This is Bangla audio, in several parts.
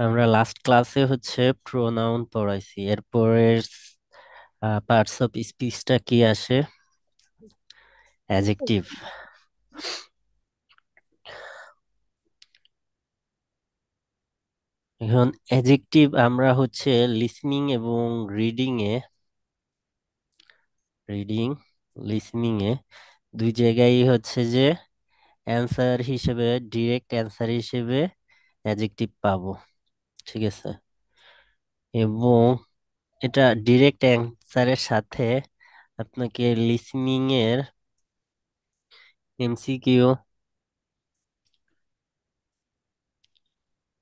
আমরা লাস্ট ক্লাসে হচ্ছে প্রোনাউন পড়াইছি। এরপরের পার্টস অফ স্পিচটা কি আসে? অ্যাজেক্টিভ। এখন অ্যাজেক্টিভ আমরা হচ্ছে লিসনিং এবং রিডিং এ রিডিং লিসনিং এ দুই জায়গায় হচ্ছে যে অ্যান্সার হিসেবে, ডিরেক্ট অ্যান্সার হিসেবে অ্যাজেক্টিভ পাবো। ঠিক আছে, এবং এটা ডিরেক্ট অ্যান্সারের সাথে আপনাকে লিসনিং এর এমসিকিউ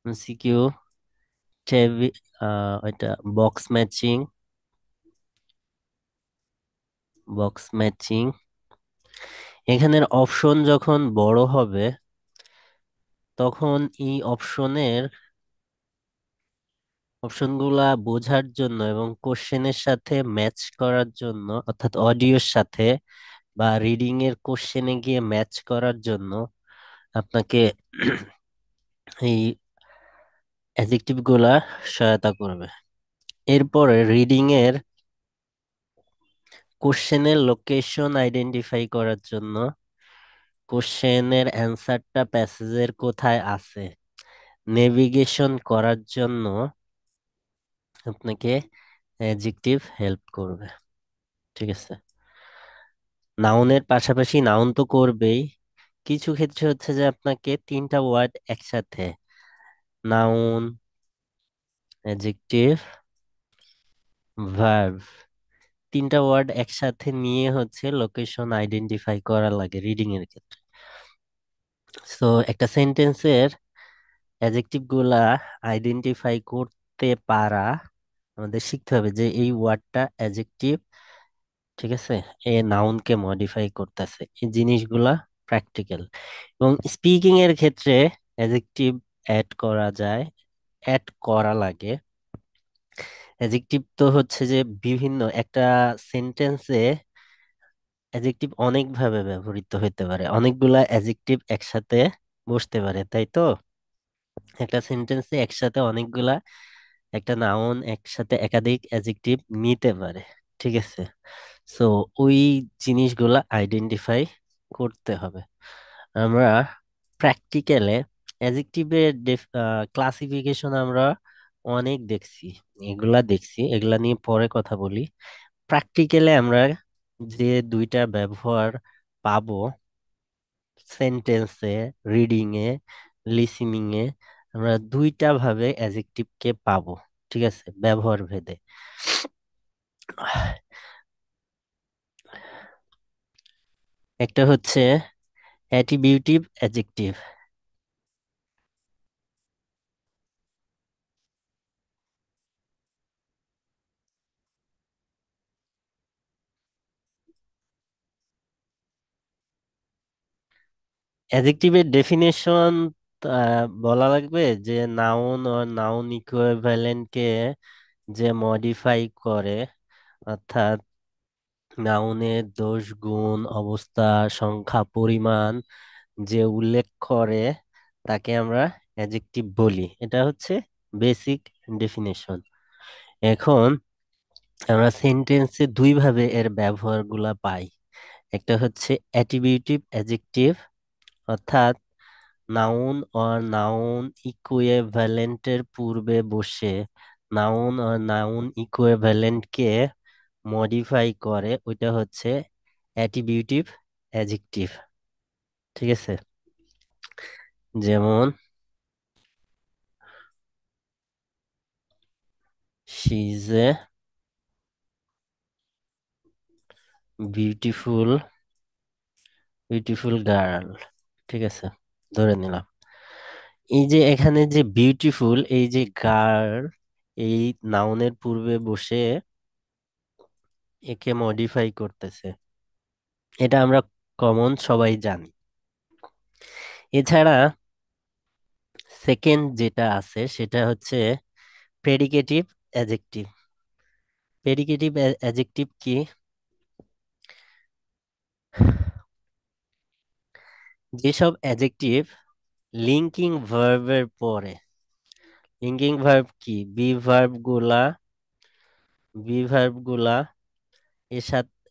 এমসিকিউ টেবি ওইটা বক্স ম্যাচিং এখানের অপশন যখন বড় হবে তখন এই অপশনগুলা বোঝার জন্য এবং কোশ্চেনের সাথে ম্যাচ করার জন্য, অর্থাৎ অডিওর সাথে বা রিডিং এর কোশ্চেনে গিয়ে ম্যাচ করার জন্য আপনাকে এই অ্যাডজেক্টিভ গুলা সহায়তা করবে। এরপরে রিডিং এর কোশ্চেনের লোকেশন আইডেন্টিফাই করার জন্য, কোশ্চেনের অ্যান্সারটা প্যাসেজের কোথায় আছে নেভিগেশন করার জন্য আপনাকে অ্যাডজেক্টিভ হেল্প করবে। ঠিক আছে, নাউনের পাশাপাশি নাউন তো করবেই, কিছু ক্ষেত্রে হচ্ছে যে আপনাকে তিনটা ওয়ার্ড একসাথে, নাউন, অ্যাডজেক্টিভ, ভার্ব, তিনটা ওয়ার্ড একসাথে নিয়ে হচ্ছে লোকেশন আইডেন্টিফাই করা লাগে রিডিং এর ক্ষেত্রে। সো একটা সেন্টেন্সের অ্যাডজেক্টিভ গুলা আইডেন্টিফাই করতে পারা আমাদের শিখতে হবে যে এই ওয়ার্ডটা অ্যাডজেক্টিভ, ঠিক আছে, এ নাউনকে মডিফাই করতেছে, এই জিনিসগুলা প্র্যাকটিক্যাল। এবং স্পিকিং এর ক্ষেত্রে অ্যাডজেক্টিভ অ্যাড করা যায়, অ্যাড করা লাগে। অ্যাডজেক্টিভ তো হচ্ছে যে বিভিন্ন একটা সেন্টেন্সে অ্যাডজেক্টিভ অনেক ভাবে ব্যবহৃত হতে পারে, অনেকগুলা অ্যাডজেক্টিভ একসাথে বসতে পারে, তাই তো? একটা সেন্টেন্সে একসাথে অনেকগুলা, একটা নাউন একসাথে একাধিক অ্যাডজেক্টিভ নিতে পারে। ঠিক আছে, সো ওই জিনিসগুলা আইডেন্টিফাই করতে হবে। আমরা প্র্যাকটিক্যালে অ্যাডজেক্টিভের ক্লাসিফিকেশন আমরা অনেক দেখছি, এগুলা নিয়ে পরে কথা বলি। প্র্যাকটিক্যালে আমরা যে দুইটা ব্যবহার পাবো সেন্টেন্সে, রিডিং এ, লিসেনিং এ, আমরা দুইটা ভাবে অ্যাডজেক্টিভ কে পাবো। ঠিক আছে, ব্যবহার ভেদে। একটা হচ্ছে অ্যাট্রিবিউটিভ অ্যাডজেক্টিভ। অ্যাডজেক্টিভের ডেফিনেশন বলা লাগবে যে নাউন ও নাউন ইকুইভ্যালেন্টকে যে মডিফাই করে, অর্থাৎ নাউনের দোষ, গুণ, অবস্থা, সংখ্যা, পরিমাণ যে উল্লেখ করে তাকে আমরা অ্যাডজেক্টিভ বলি। এটা হচ্ছে বেসিক ডেফিনেশন। এখন আমরা সেন্টেন্সে দুই ভাবে এর ব্যবহারগুলা পাই। একটা হচ্ছে অ্যাট্রিবিউটিভ অ্যাডজেক্টিভ, অর্থাৎ নাউন অর নাউন ইকুইভ্যালেন্টের পূর্বে বসে নাউন অর নাউন ইকুইভ্যালেন্টকে মডিফাই করে, ওইটা হচ্ছে অ্যাট্রিবিউটিভ অ্যাডজেক্টিভ। ঠিক আছে, যেমন she is a beautiful beautiful girl. ঠিক আছে, ধরে নিলাম। এই যে এখানে যে বিউটিফুল, এই যে গার্ল, এই নাউনের পূর্বে বসে একে মডিফাই করতেছে, এটা আমরা কমন সবাই জানি। এছাড়া সেকেন্ড যেটা আছে সেটা হচ্ছে প্রেডিকেটিভ অ্যাডজেক্টিভ। প্রেডিকেটিভ অ্যাডজেক্টিভ কি? যেসব অ্যাডজেক্টিভ লিঙ্কিং ভার্বের পরে লিঙ্কিং ভার্ব কি? বি ভার্ব গুলা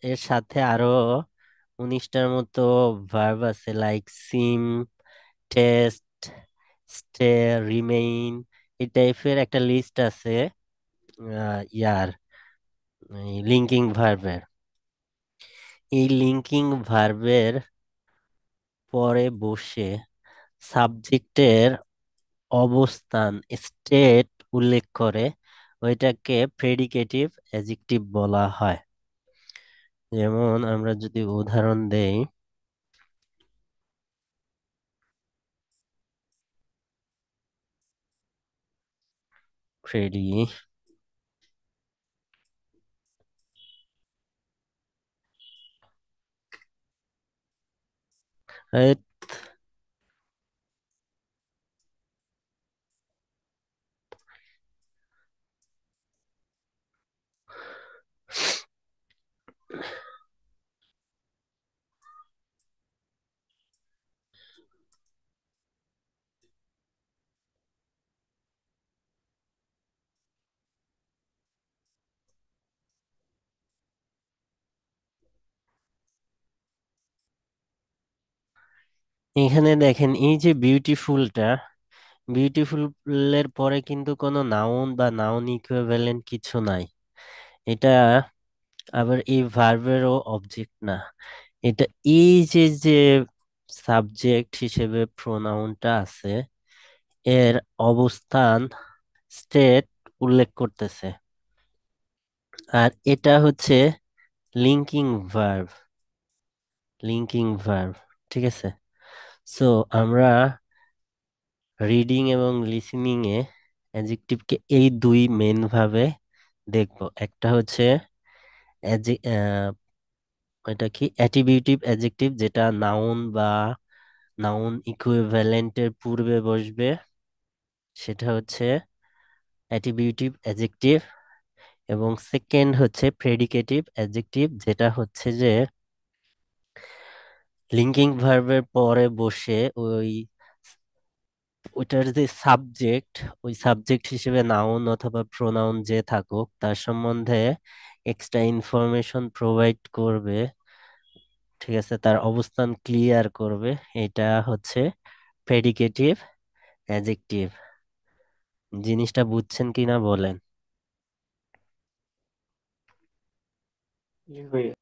এর সাথে আরো 19টার মতো ভার্ব আছে, লাইক সিম, টেস্ট, স্টে, রিমেইন, এই টাইপের একটা লিস্ট আছে ইয়ার লিঙ্কিং ভার্বের। এই লিঙ্কিং ভার্বের পরে বসে সাবজেক্টের অবস্থান, স্টেট উল্লেখ করে ওইটাকে প্রেডিকেটিভ অ্যাডজেক্টিভ বলা হয়। যেমন আমরা যদি উদাহরণ দেই, প্রেডি এখানে দেখেন এই যে বিউটিফুল এর পরে কিন্তু কোনো নাউন বা নাউন ইকুইভ্যালেন্ট কিছু নাই। এটা আবার এই ভার্বেরও অবজেক্ট না। এটা এই যে সাবজেক্ট হিসেবে প্রোনাউনটা আছে, এর অবস্থান, স্টেট উল্লেখ করতেছে। আর এটা হচ্ছে লিঙ্কিং ভার্ব, লিঙ্কিং ভার্ব। ঠিক আছে। সো আমরা রিডিং এবং লিসেনিং এ অ্যাডজেক্টিভকে এই দুই মেন ভাবে দেখব। একটা হচ্ছে এটা কি অ্যাট্রিবিউটিভ অ্যাডজেক্টিভ, যেটা নাউন বা নাউন ইকুইভ্যালেন্টের পূর্বে বসবে, সেটা হচ্ছে অ্যাট্রিবিউটিভ অ্যাডজেক্টিভ। এবং সেকেন্ড হচ্ছে প্রেডিকেটিভ অ্যাডজেক্টিভ, যেটা হচ্ছে যে লিঙ্কিং ভার্বের পরে বসে ওইটার যে সাবজেক্ট, ওই সাবজেক্ট হিসেবে নাউন অথবা প্রোনাউন যে থাকুক তার সম্বন্ধে এক্সট্রা ইনফরমেশন প্রোভাইড করবে। ঠিক আছে, তার অবস্থান ক্লিয়ার করবে। এটা হচ্ছে প্রেডিকেটিভ অ্যাডজেক্টিভ। জিনিসটা বুঝছেন কিনা বলেন। জি ভাইয়া।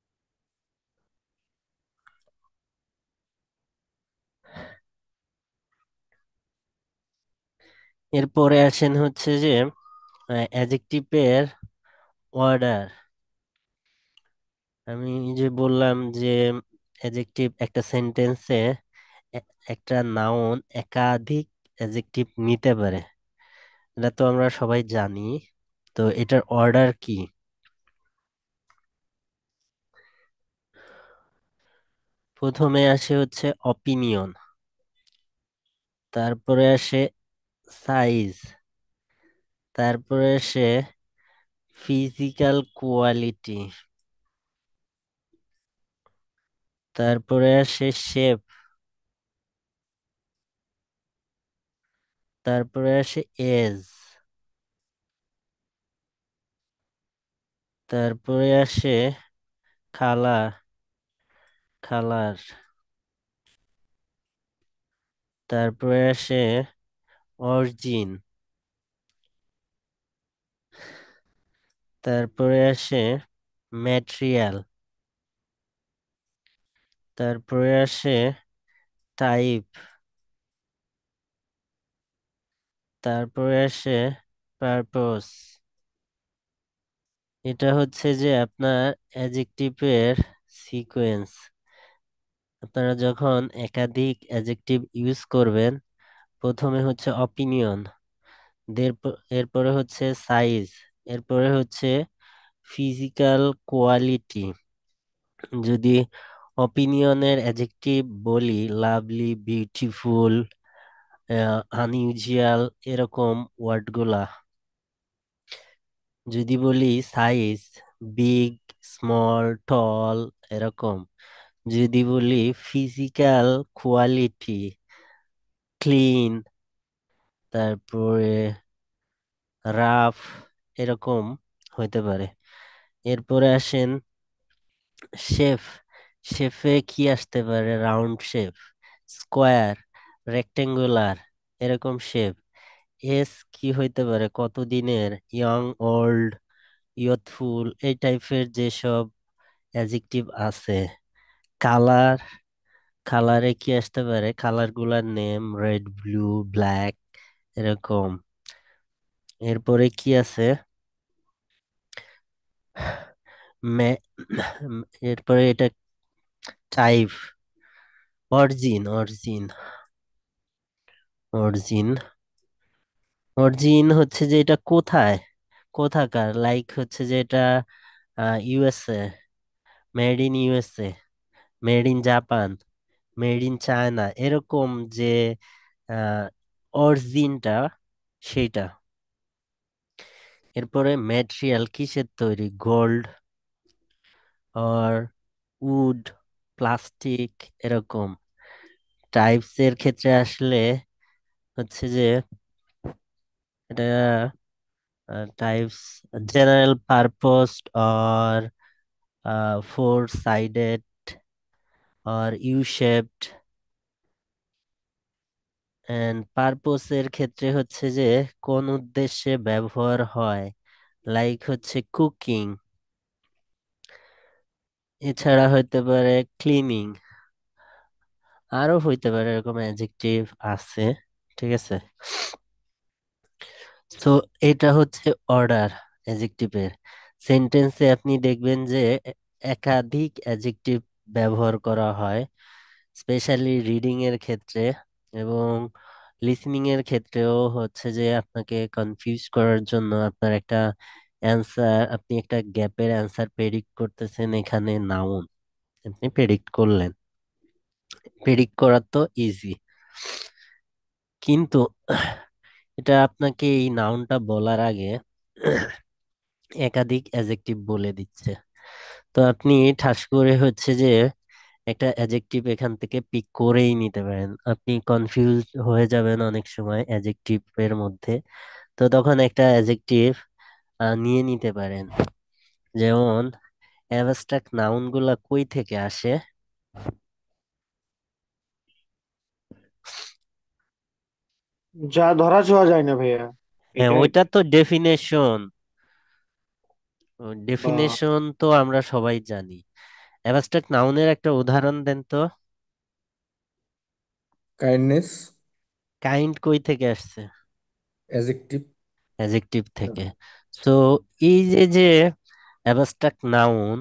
এরপরে আসেন হচ্ছে যে অ্যাডজেক্টিভের অর্ডার। আমি যে বললাম যে অ্যাডজেক্টিভ একটা সেন্টেন্সে একটা নাউন একাধিক অ্যাডজেক্টিভ নিতে পারে, এটা তো আমরা সবাই জানি। তো এটার অর্ডার কি? প্রথমে আসে হচ্ছে অপিনিয়ন, তারপরে আসে সাইজ, তারপরে আসে ফিজিক্যাল কোয়ালিটি, তারপরে আসে শেপ, তারপরে আসে এজ, তারপরে আসে কালার কালার, তারপরে আসে অরিজিন, তারপরে আসে ম্যাটেরিয়াল, তারপরে আসে টাইপ, তারপরে আসে পারপস। এটা হচ্ছে যে আপনার অ্যাডজেক্টিভের সিকোয়েন্স। আপনারা যখন একাধিক অ্যাডজেক্টিভ ইউজ করবেন, প্রথমে হচ্ছে অপিনিয়ন, এরপরে হচ্ছে সাইজ, এরপরে হচ্ছে ফিজিক্যাল কোয়ালিটি। যদি অপিনিয়নের অ্যাডজেক্টিভ বলি লাভলি, বিউটিফুল, আনইউজুয়াল, এরকম ওয়ার্ডগুলা। যদি বলি সাইজ, বিগ, স্মল, টল, এরকম। যদি বলি ফিজিক্যাল কোয়ালিটি, ক্লিন, তারপরে রাফ, এরকম হইতে পারে। এরপরে আসেন শেফ। শেফে কি আসতে পারে? রাউন্ড শেপ, স্কোয়ার, রেক্টেঙ্গুলার, এরকম শেপ। এস কি হইতে পারে? কতদিনের, ইয়ং, ওল্ড, ইয়থফুল, এই টাইপের যেসব অ্যাজেক্টিভ আছে। কালার, কালারে কি আসতে পারে? কালার গুলার নেম, রেড, ব্লু, ব্ল্যাক, এরকম। এরপরে কি আছে? মে- এরপরে এটা type, origin, origin, origin. Origin হচ্ছে যে এটা কোথায়, কোথাকার, লাইক হচ্ছে যে এটা USA, made in USA, made in Japan, made in China, এরকম যে অরিজিনটা, সেইটা। এরপরে ম্যাটেরিয়াল, কিসের তৈরি? গোল্ড আর উড, প্লাস্টিক, এরকম। টাইপস এর ক্ষেত্রে আসলে হচ্ছে যে এটা টাইপস জেনারেল পারপোজ আর ফোর সাইডেড আর ইউ শেপড। এন্ড পারপোজ এর ক্ষেত্রে হচ্ছে যে কোন উদ্দেশ্যে ব্যবহার হয়, লাইক হচ্ছে কুকিং। এছাড়া হইতে পারে ক্লিনিং, আরো হইতে পারে এরকম অ্যাডজেক্টিভ আছে। ঠিক আছে, তো এটা হচ্ছে অর্ডার অ্যাডজেক্টিভের। সেন্টেন্সে আপনি দেখবেন যে একাধিক অ্যাডজেক্টিভ ব্যবহার করা হয়, স্পেশালি রিডিং এর ক্ষেত্রে, এবং লিসনিং এর ক্ষেত্রেও হচ্ছে যে আপনাকে কনফিউজ করার জন্য আপনার একটা অ্যান্সার, আপনি একটা গ্যাপের অ্যান্সার প্রেডিক্ট করতেছেন, এখানে নাউন আপনি প্রেডিক্ট করলেন। প্রেডিক্ট করা তো ইজি, কিন্তু এটা আপনাকে এই নাউনটা বলার আগে একাধিক অ্যাডজেক্টিভ বলে দিচ্ছে। তো আপনি ঠাস করে হচ্ছে যে একটা অ্যাডজেক্টিভ এখান থেকে পিক করেই নিতে পারেন। আপনি কনফিউজ হয়ে যাবেন অনেক সময় অ্যাডজেক্টিভ এর মধ্যে, তো তখন একটা অ্যাডজেক্টিভ নিয়ে নিতে পারেন। যেমন অ্যাবস্ট্রাক্ট নাউন গুলা কই থেকে আসে? যা ধরা ছোঁয়া যায় না ভাইয়া, হ্যাঁ, এটাই। ওইটা তো ডেফিনেশন। বা ডেফিনেশন তো আমরা সবাই জানি। অ্যাবস্ট্রাক্ট নাউনের একটা উদাহরণ দেন তো। কাইন্ডনেস, কাইন্ড কই থেকে আসছে? অ্যাজেক্টিভ। অ্যাডজেক্টিভ থেকে। সো এই যে যে অ্যাবস্ট্রাক্ট নাউন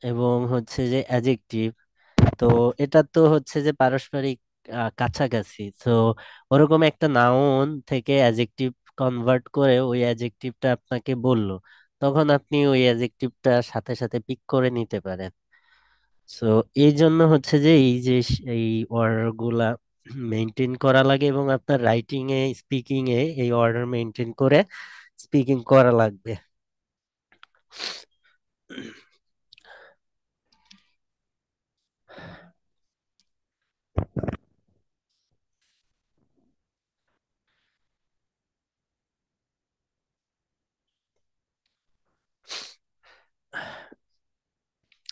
এবং হচ্ছে যে অ্যাডজেক্টিভ, তো এটা তো হচ্ছে যে পারস্পরিক কাছাকাছি। তো ওরকম একটা নাউন থেকে অ্যাডজেক্টিভ কনভার্ট করে ওই অ্যাডজেক্টিভটা আপনাকে বললো, তখন আপনি ওই অ্যাডজেক্টিভটা সাথে সাথে পিক করে নিতে পারেন। সো এই জন্য হচ্ছে যে এই অর্ডার গুলা মেনটেন করা লাগে, এবং আপনার রাইটিং এ, স্পিকিং এ এই অর্ডার মেনটেন করে স্পিকিং করা লাগবে।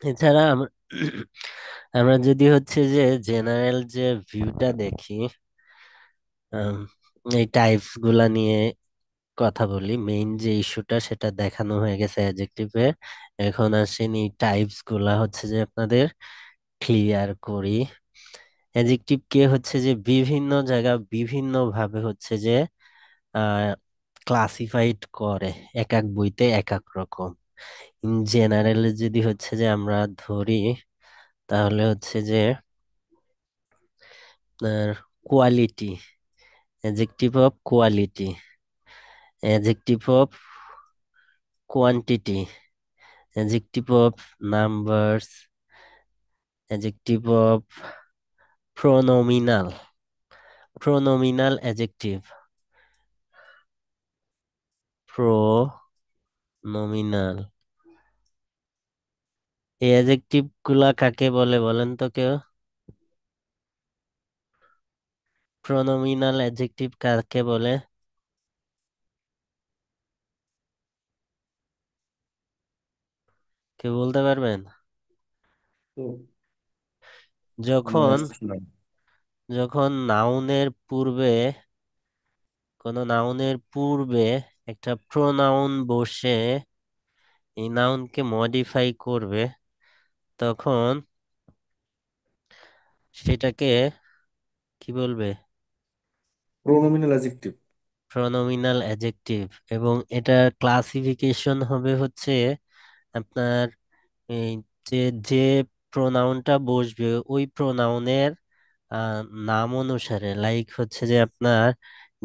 এছাড়া আমরা আমরা যদি হচ্ছে যে জেনারেল যে ভিউটা দেখি, আম, এই টাইপস গুলা নিয়ে কথা বলি। মেইন যে ইস্যুটা সেটা দেখানো হয়ে গেছে অ্যাডজেক্টিভে। এখন আসেন এই টাইপস গুলা হচ্ছে যে আপনাদের ক্লিয়ার করি। অ্যাডজেক্টিভ কে হচ্ছে যে বিভিন্ন জায়গা বিভিন্ন ভাবে হচ্ছে যে ক্লাসিফাইড করে, এক এক বইতে এক এক রকম। ইন জেনারেল যদি হচ্ছে যে আমরা ধরি, তাহলে হচ্ছে যে আপনার quality, adjective of quality, adjective of quantity, adjective of numbers, adjective of pronominal, pronominal adjective, pronominal. এই অ্যাডজেক্টিভ গুলা কাকে বলে বলেন তো কেউ? প্রোনোমিনাল অ্যাডজেক্টিভ কাকে বলে? কেউ বলতে পারবেন? তো যখন আসতেছে না। যখন নাউনের পূর্বে, কোনো নাউনের পূর্বে একটা প্রোনাউন বসে এই নাউনকে মডিফাই করবে, তখন সেটাকে কি বলবে? Pronominal adjective. Pronominal adjective. এবং এটার ক্লাসিফিকেশন হবে হচ্ছে আপনার এই যে যে প্রোনাউনটা বসবে ওই প্রোনাউনের নাম অনুসারে, লাইক হচ্ছে যে আপনার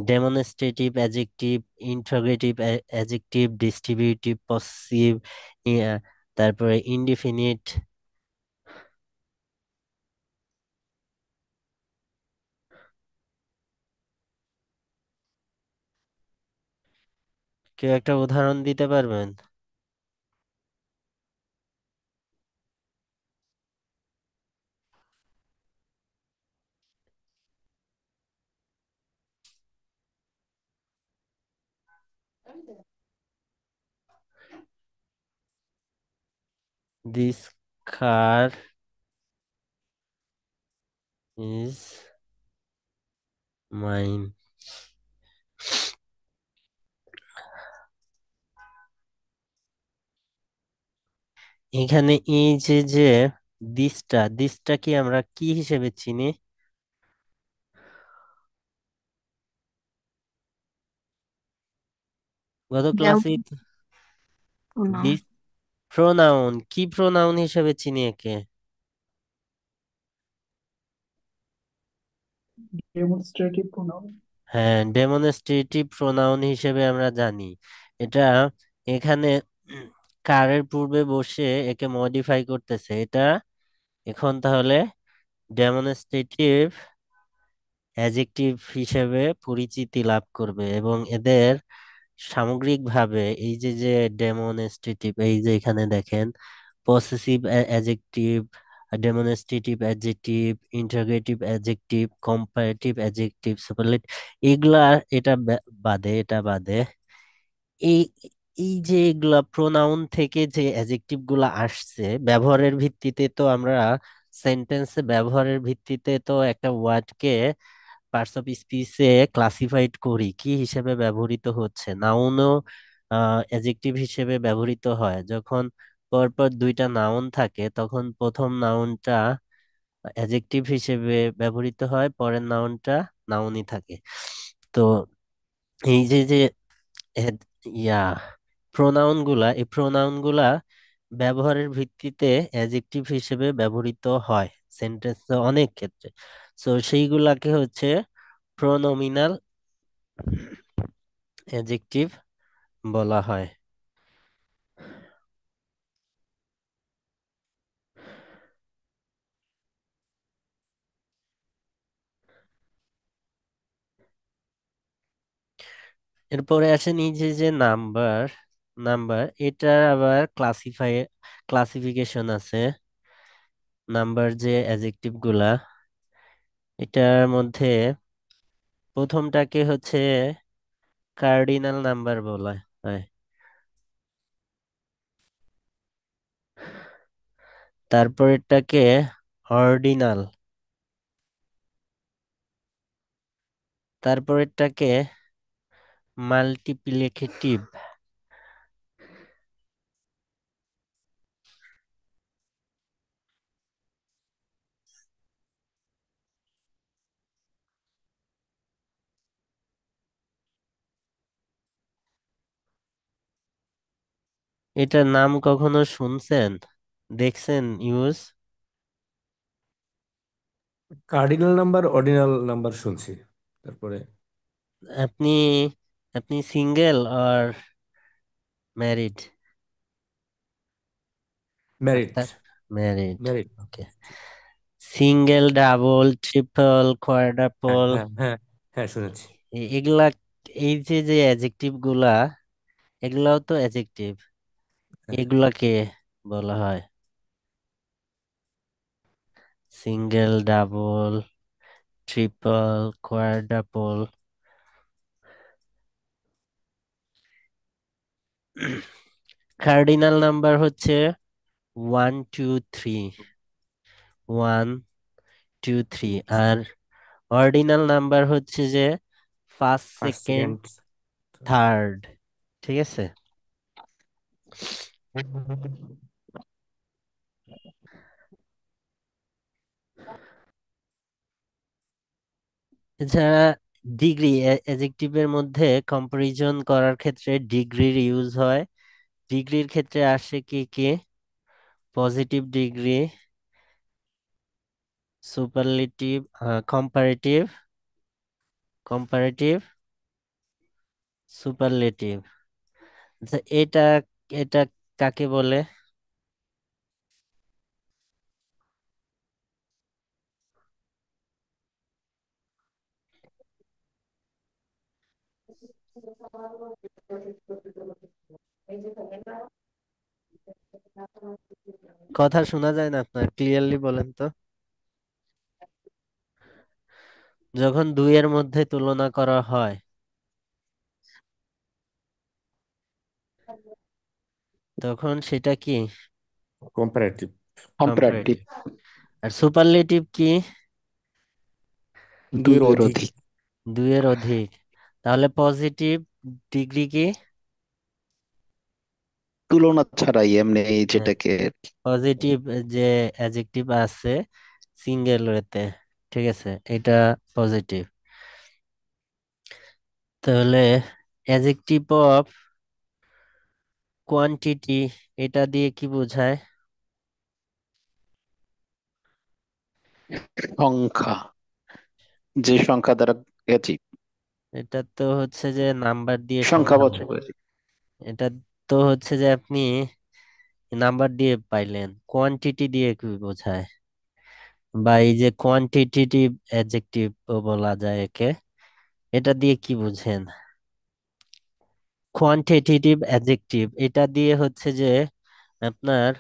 demonstrative adjective, interrogative adjective, distributive, possessive, তারপরে ইনডিফিনিট। কেউ একটা উদাহরণ দিতে পারবেন? This car is mine. এখানে এই যে যে দিসটা দিসটা কি আমরা কি হিসেবে চিনি? গত ক্লাসে যেমন প্রোনাউন। দিস প্রোনাউন, কি প্রোনাউন হিসেবে চিনি একে? Demonstrative pronoun. হ্যাঁ, ডেমনস্ট্রেটিভ প্রোনাউন হিসেবে আমরা জানি। এটা এখানে কারের পূর্বে বসে একে মডিফাই করতেছে, এটা এখন তাহলে ডেমনস্ট্রেটিভ অ্যাডজেক্টিভ হিসেবে পরিচিতি লাভ করবে। এবং এদের সামগ্রিকভাবে এই যে যে ডেমনস্ট্রেটিভ, এই যে এখানে দেখেন possessive adjective, demonstrative adjective, interrogative adjective, comparative adjective, superlative, এগুলা এটা বাদে, এটা বাদে এই এই যে এগুলা প্রোনাউন থেকে যে অ্যাডজেক্টিভ গুলা আসছে ব্যবহারের ভিত্তিতে, তো আমরা সেন্টেন্সে ব্যবহারের ভিত্তিতে তো একটা ওয়ার্ডকে পার্টস অফ স্পিচে ক্লাসিফাইড করি কি হিসেবে ব্যবহৃত হচ্ছে। নাউনও অ্যাডজেক্টিভ হিসেবে ব্যবহৃত হয়। যখন পরপর দুইটা নাউন থাকে তখন প্রথম নাউনটা অ্যাডজেক্টিভ হিসেবে ব্যবহৃত হয়, পরের নাউনটা নাউনই থাকে। তো এই যে যে এদ- ইয়া প্রোনাউন গুলা, এই প্রোনাউন গুলা ব্যবহারের ভিত্তিতে অ্যাডজেক্টিভ হিসেবে ব্যবহৃত হয় সেন্টেন্স অনেক ক্ষেত্রে। তো সেইগুলাকে হচ্ছে প্রোনোমিনাল অ্যাডজেক্টিভ বলা হয়। এরপরে আসেন এই যে যে নাম্বার। নাম্বার এটা আবার ক্লাসিফিকেশন আছে। নাম্বার যে অ্যাডজেক্টিভ গুলা, এটার মধ্যে প্রথমটাকে হচ্ছে কার্ডিনাল নাম্বার বলা হয়। তারপরেরটাকে অর্ডিনাল। তারপরেরটাকে মাল্টিপ্লিকেটিভ। এটার নাম কখনো শুনছেন, দেখছেন use? Cardinal number, ordinal number শুনছি। তারপরে আপনি আপনি সিঙ্গেল আর ম্যারিড? ম্যারিড। আপনার ম্যারিড। ম্যারিড। ওকে। সিঙ্গেল, ডাবল, ট্রিপল, হ্যাঁ, কোয়াড্রাপল, হ্যাঁ, হ্যাঁ, হ্যাঁ, শুনেছি। এগুলা, এই যে যে অ্যাডজেক্টিভ গুলা, এগুলাও তো অ্যাডজেক্টিভ। হ্যাঁ, এগুলাকে বলা হয় single, double, triple, quadruple. Cardinal number হচ্ছে 1 2 3, 1 2 3। আর অর্ডিনাল নাম্বার হচ্ছে যে first, first second, second third. ঠিক আছে। এছাড়া ডিগ্রি, অ্যাডজেক্টিভের মধ্যে কম্পারিজন করার ক্ষেত্রে ডিগ্রির ইউজ হয়। ডিগ্রির ক্ষেত্রে আসে কি কি? Positive degree, superlative, comparative, comparative, superlative. আচ্ছা, এটা এটা কাকে বলে? কথা শোনা যায় না আপনার, ক্লিয়ারলি বলেন তো। যখন দুইয়ের মধ্যে তুলনা করা হয় তখন সেটা কি? কম্পারেটিভ। কম্পারেটিভ। কম্পারেটিভ। আর সুপারলেটিভ কি? দুইয়ের দুইয়ের অধিক। অধিক। দুইয়ের অধিক। তাহলে পজিটিভ ডিগ্রি কি? তুলনা ছাড়াই এমনি হ্যাঁ, যেটাকে পজিটিভ যে অ্যাডজেক্টিভ আছে সিঙ্গেল ওয়েতে, ঠিক আছে, এটা পজিটিভ। তাহলে অ্যাডজেক্টিভ অফ কোয়ান্টিটি, এটা দিয়ে কি বোঝায়? সংখ্যা, যে সংখ্যা দ্বারা অ্যাচিভ, এটা তো হচ্ছে যে নাম্বার দিয়ে সংখ্যা সংখ্যাবাচক অ্যাচিভ। এটা তো হচ্ছে যে আপনি নাম্বার দিয়ে পাইলেন, কোয়ান্টিটি দিয়ে কি বোঝায়? বা এই যে কোয়ান্টিটেটিভ অ্যাডজেক্টিভ বলা যায় একে, এটা দিয়ে কি বুঝেন? কোয়ান্টিটেটিভ অ্যাডজেক্টিভ এটা দিয়ে হচ্ছে যে আপনার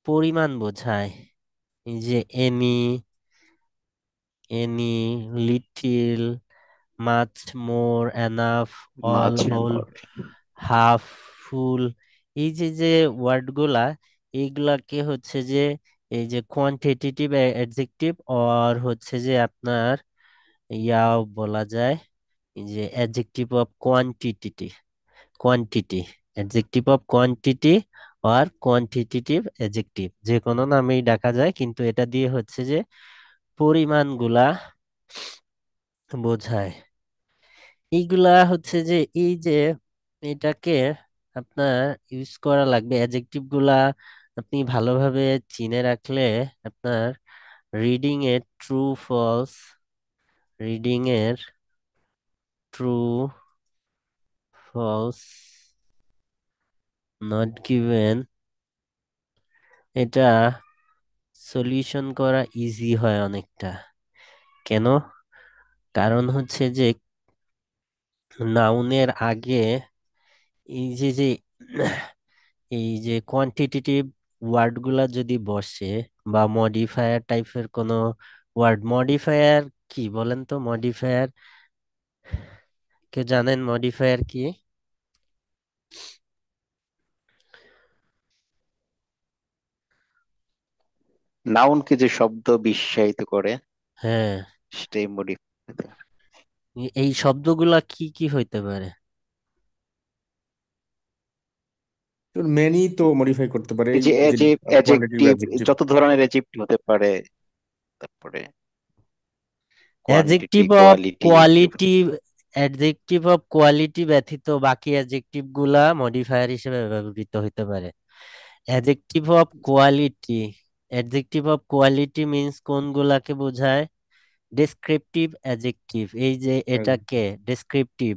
পরিমাণ বোঝায়। এই যে এনি, এনি, লিটিল, মাচ, মোর, এনাফ, অল, মাছ হোল, মোর। হাফ, ফুল। এই যে যে ওয়ার্ড গুলা, এইগুলাকে হচ্ছে যে এই যে কোয়ান্টিটেটিভ অ্যাডজেক্টিভ আর হচ্ছে যে আপনার ইয়াও বলা যায়, এই যে adjective of quantity, quantity, adjective of quantity আর কোয়ান্টিটেটিভ অ্যাডজেক্টিভ যে কোনো নামেই ডাকা যায়, কিন্তু এটা দিয়ে হচ্ছে যে পরিমাণগুলা বোঝায়। এইগুলা হচ্ছে যে এই যে এটাকে আপনার ইউজ করা লাগবে, অ্যাডজেক্টিভ গুলা আপনি ভালোভাবে চিনে রাখলে আপনার রিডিং এর ট্রু ফলস, রিডিং এর ট্রু ফলস, নট গিভেন, এটা সলিউশন করা ইজি হয় অনেকটা। কেন? কারণ হচ্ছে যে নাউনের আগে এই যে যে এই যে কোয়ান্টিটেটিভ ওয়ার্ড গুলা যদি বসে বা মডিফায়ার টাইপের কোনো ওয়ার্ড, মডিফায়ার কি বলেন তো? মডিফায়ার কে জানেন? মডিফায়ার কি? নাউনকে যে শব্দ বিশ্বায়িত করে হ্যাঁ, সেটাই মডিফাই। এই শব্দগুলা কি কি হইতে পারে? মেনি তো মডিফাই করতে পারে, এই এই যে যে কোয়ান্টিটিভ অ্যাডজেক্টিভ, অ্যাডজেক্টিভ। যত ধরনের অ্যাডজেক্টিভ হতে পারে, তারপরে কোয়ান্টিটি, অ্যাডজেক্টিভ অফ কোয়ালিটি, এগুলো। কোয়ালিটি, অ্যাডজেক্টিভ অফ কোয়ালিটি ব্যতীত বাকি অ্যাডজেক্টিভ গুলা মডিফায়ার হিসেবে ব্যবহৃত হইতে পারে। Adjective of quality, adjective of quality means কোনগুলাকে বোঝায়? Descriptive adjective. এই যে এটাকে ডেসক্রিপটিভ,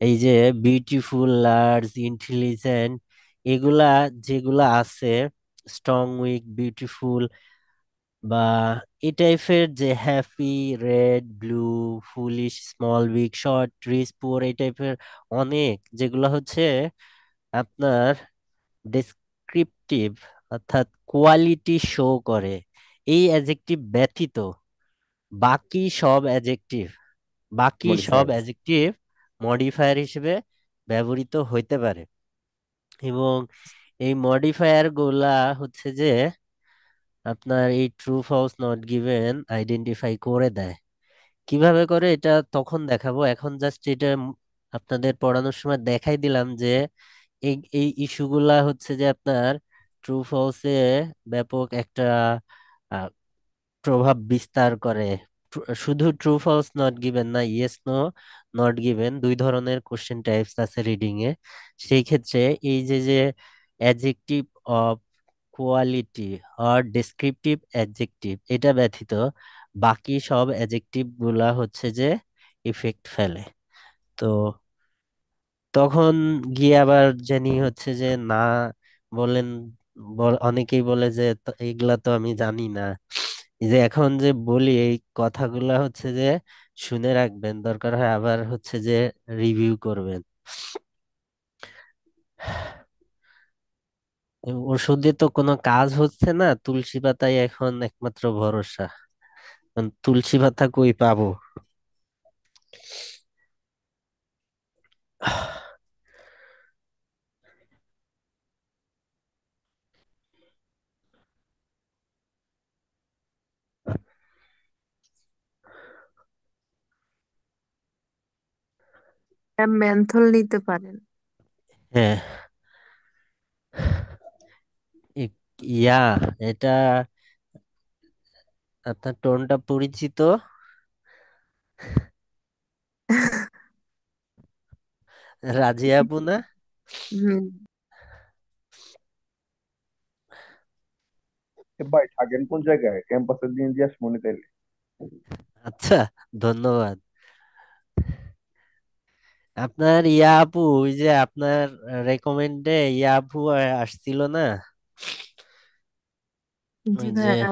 এই যে বিউটিফুল, লার্জ, ইন্টেলিজেন্ট, এগুলা যেগুলা আছে, স্ট্রং, উইক, বিউটিফুল, বা এই টাইপের যে happy, red, blue, foolish, small, weak, short, rich, poor, এই টাইপের অনেক যেগুলো হচ্ছে আপনার ডেসক্রিপটিভ অর্থাৎ কোয়ালিটি শো করে। এই অ্যাডজেক্টিভ ব্যতীত বাকি সব অ্যাডজেক্টিভ, বাকি সব মডিফায়ার। অ্যাডজেক্টিভ মডিফায়ার হিসেবে ব্যবহৃত হইতে পারে। এবং এই মডিফায়ার গুলা হচ্ছে যে আপনার এই true false not given identify করে দেয়। কিভাবে করে এটা তখন দেখাবো, এখন জাস্ট এটা আপনাদের পড়ানোর সময় দেখাই দিলাম যে এই এই ইস্যুগুলা হচ্ছে যে আপনার ট্রু ফলসে ব্যাপক একটা প্রভাব বিস্তার করে। শুধু ট্রু ফলস নট গিভেন না, ইয়েস নো নট গিভেন, দুই ধরনের কোশ্চেন টাইপস আছে রিডিং এ। সেই ক্ষেত্রে এই যে যে অ্যাডজেক্টিভ অফ কোয়ালিটি আর ডেসক্রিপটিভ অ্যাডজেক্টিভ এটা ব্যতীত বাকি সব অ্যাডজেক্টিভ গুলা হচ্ছে যে ইফেক্ট ফেলে। তো তখন গিয়ে আবার জানি হচ্ছে যে না বলেন, অনেকেই বলে যে এগুলা তো আমি জানি না। এই যে এখন যে বলি এই কথাগুলা হচ্ছে যে শুনে রাখবেন, দরকার হয় আবার হচ্ছে যে রিভিউ করবেন। ওষুধে তো কোনো কাজ হচ্ছে না, তুলসী পাতাই এখন একমাত্র ভরসা। এখন তুলসী পাতা কই পাবো? মেন্থল নিতে পারেন। হ্যাঁ, ই- ইয়া এটা আপনার টোনটা পরিচিত। রাজিয়া আপু না? হুম। ভাই থাকেন কোন জায়গায়? ক্যাম্পাসের দিন দিয়ে মনে তাইলে। আচ্ছা, ধন্যবাদ। আপনার ইয়া আপু, ওই যে আপনার রেকমেন্ডে ইয়া আপু আসছিল না? জি ওই যে ভাইয়া।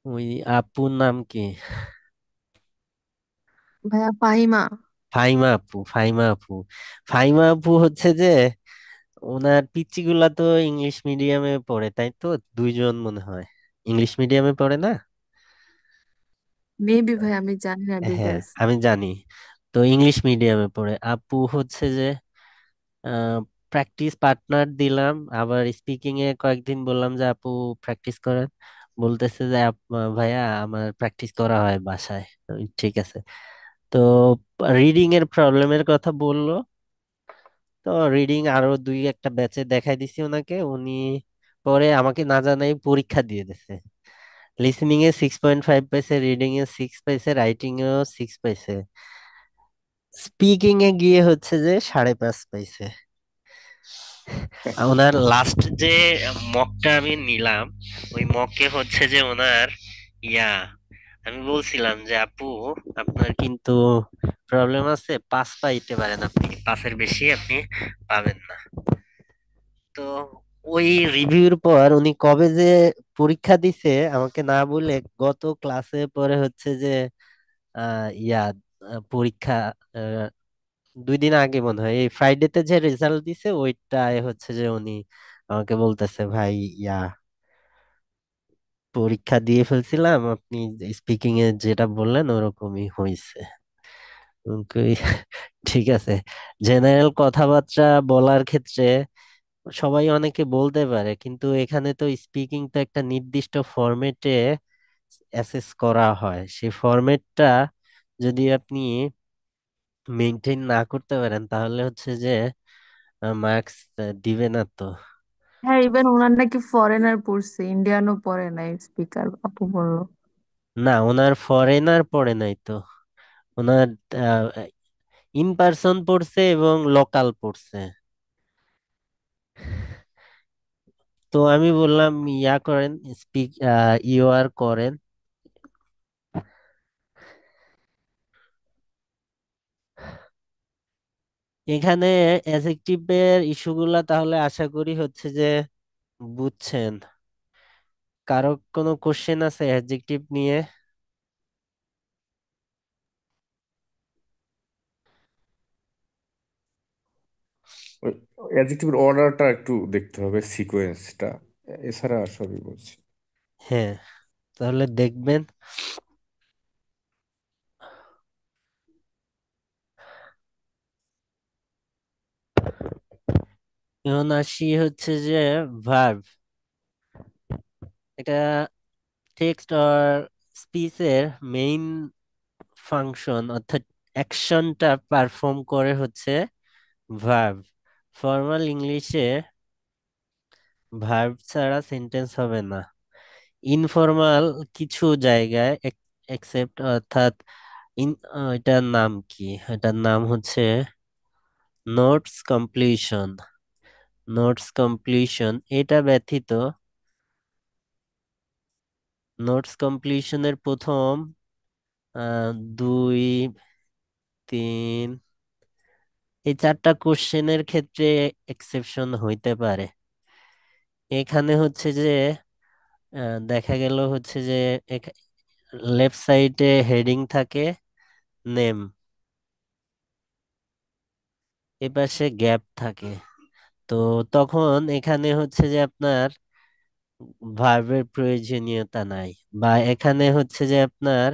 ওই আপুর নাম কি? ভাইয়া পাহিমা। ফাইমা আপু, ফাইমা আপু। ফাইমা আপু হচ্ছে যে ওনার পিচ্চিগুলা তো ইংলিশ মিডিয়ামে পড়ে, তাই তো? দুইজন মনে হয় ইংলিশ মিডিয়ামে পড়ে না? মেবি ভাই, আমি জানি না হ্যাঁ, ডিটেলস। আমি জানি। তো ইংলিশ মিডিয়ামে পড়ে আপু হচ্ছে যে প্র্যাকটিস পার্টনার দিলাম, আবার স্পিকিং এ কয়েকদিন বললাম যে আপু প্র্যাকটিস করেন। বলতেছে যে ভাইয়া আমার প্র্যাকটিস করা হয় বাসায়। আমি, ঠিক আছে। তো রিডিং এর প্রবলেমের কথা বললো। তো রিডিং আরো দুই একটা ব্যাচে দেখাই দিছি ওনাকে, উনি পরে আমাকে না জানাই পরীক্ষা দিয়ে দিছে। লিসনিং এ 6.5 পাইছে, রিডিং এ 6 পাইছে, রাইটিং এও 6 পাইছে, স্পিকিং এ গিয়ে হচ্ছে যে 5.5 পাইছে। ওনার লাস্ট যে মকটা আমি নিলাম, ওই মকে হচ্ছে যে ওনার ইয়া আমি বলছিলাম যে আপু আপনার কিন্তু প্রবলেম আছে, 5 পাইতে পারেন, আপনি 5-এর বেশি আপনি পাবেন না। তো ওই রিভিউর পর উনি কবে যে পরীক্ষা দিছে আমাকে না বলে গত ক্লাসে পরে হচ্ছে যে ইয়া পরীক্ষা 2 দিন আগে মনে হয় এই ফ্রাইডেতে যে রেজাল্ট দিছে ওইটাই হচ্ছে যে উনি আমাকে বলতেছে ভাই ইয়া পরীক্ষা দিয়ে ফেলছিলাম, আপনি স্পিকিং এ যেটা বললেন ওরকমই হয়েছে। ঠিক আছে, জেনারেল কথাবার্তা বলার ক্ষেত্রে সবাই অনেকে বলতে পারে, কিন্তু এখানে তো স্পিকিং তো একটা নির্দিষ্ট ফরম্যাটে অ্যাসেস করা হয়। সেই ফরম্যাটটা যদি আপনি মেনটেন না করতে পারেন তাহলে হচ্ছে যে মার্কস দিবে না তো। হ্যাঁ, ইভেন ওনার নাকি ফরেনার পড়ছে, ইন্ডিয়ানও পড়ে নাই, স্পিকার আপু বললো। না, ওনার ফরেনার পড়ে নাই তো, ওনার ইন পার্সন পড়ছে এবং লোকাল পড়ছে। তো আমি বললাম ইয়া করেন, স্পিক ইউআর করেন। এখানে অ্যাডজেক্টিভের ইস্যুগুলা তাহলে আশা করি হচ্ছে যে বুঝছেন। কারো কোনো কোশ্চেন আছে অ্যাডজেক্টিভ নিয়ে? ওই অ্যাডজেক্টিভের অর্ডারটা একটু দেখতে হবে, সিকোয়েন্সটা। এছাড়া সবই বলছি। হ্যাঁ, তাহলে দেখবেন। এখন আসি হচ্ছে যে ভার্ব, এটা টেক্সট অর স্পিচের মেইন ফাংশন অর্থাৎ অ্যাকশনটা পারফর্ম করে হচ্ছে ভার্ব। ফর্মাল ইংলিশে ভার্ব ছাড়া সেন্টেন্স হবে না। ইনফর্মাল কিছু জায়গায় এক্সেপ্ট, অর্থাৎ এটার নাম কি, এটার নাম হচ্ছে নোটস কমপ্লিশন। নোটস কমপ্লিশন এটা ব্যতীত নোটস কমপ্লিশনের প্রথম দুই, তিন, এই চারটা কোশ্চেনের ক্ষেত্রে এক্সেপশন হইতে পারে। এখানে হচ্ছে যে দেখা গেল হচ্ছে যে লেফট সাইডে হেডিং থাকে নেম, এপাশে গ্যাপ থাকে। তো তখন এখানে হচ্ছে যে আপনার ভার্বের প্রয়োজনীয়তা নাই, বা এখানে হচ্ছে যে আপনার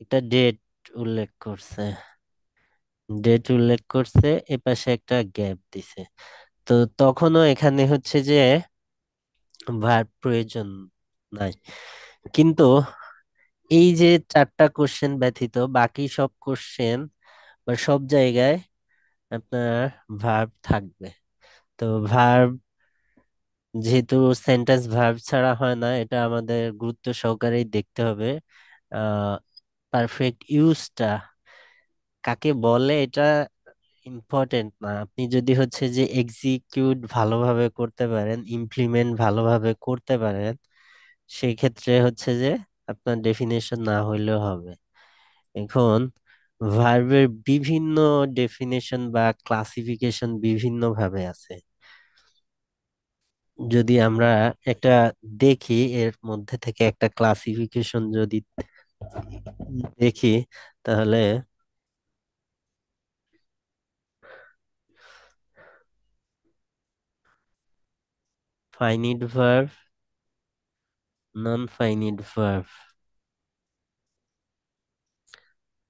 একটা ডেট উল্লেখ করছে, ডেট উল্লেখ করছে, এপাশে একটা গ্যাপ দিছে। তো তখনও এখানে হচ্ছে যে ভার্ব প্রয়োজন নাই। কিন্তু এই যে চারটা কোশ্চেন ব্যতীত বাকি সব কোশ্চেন বা সব জায়গায় আপনার ভার্ব থাকবে। তো ভার্ব যেহেতু সেন্টেন্স ভার্ব ছাড়া হয় না, এটা আমাদের গুরুত্ব সহকারেই দেখতে হবে। পারফেক্ট ইউজটা কাকে বলে এটা ইম্পর্টেন্ট না, আপনি যদি হচ্ছে যে এক্সিকিউট ভালোভাবে করতে পারেন, ইমপ্লিমেন্ট ভালোভাবে করতে পারেন, সেই ক্ষেত্রে হচ্ছে যে আপনার ডেফিনেশন না হইলেও হবে। এখন ভার্বের বিভিন্ন ডেফিনেশন বা ক্লাসিফিকেশন বিভিন্ন ভাবে আছে। যদি আমরা একটা দেখি, এর মধ্যে থেকে একটা ক্লাসিফিকেশন যদি দেখি, তাহলে finite verb, non finite verb.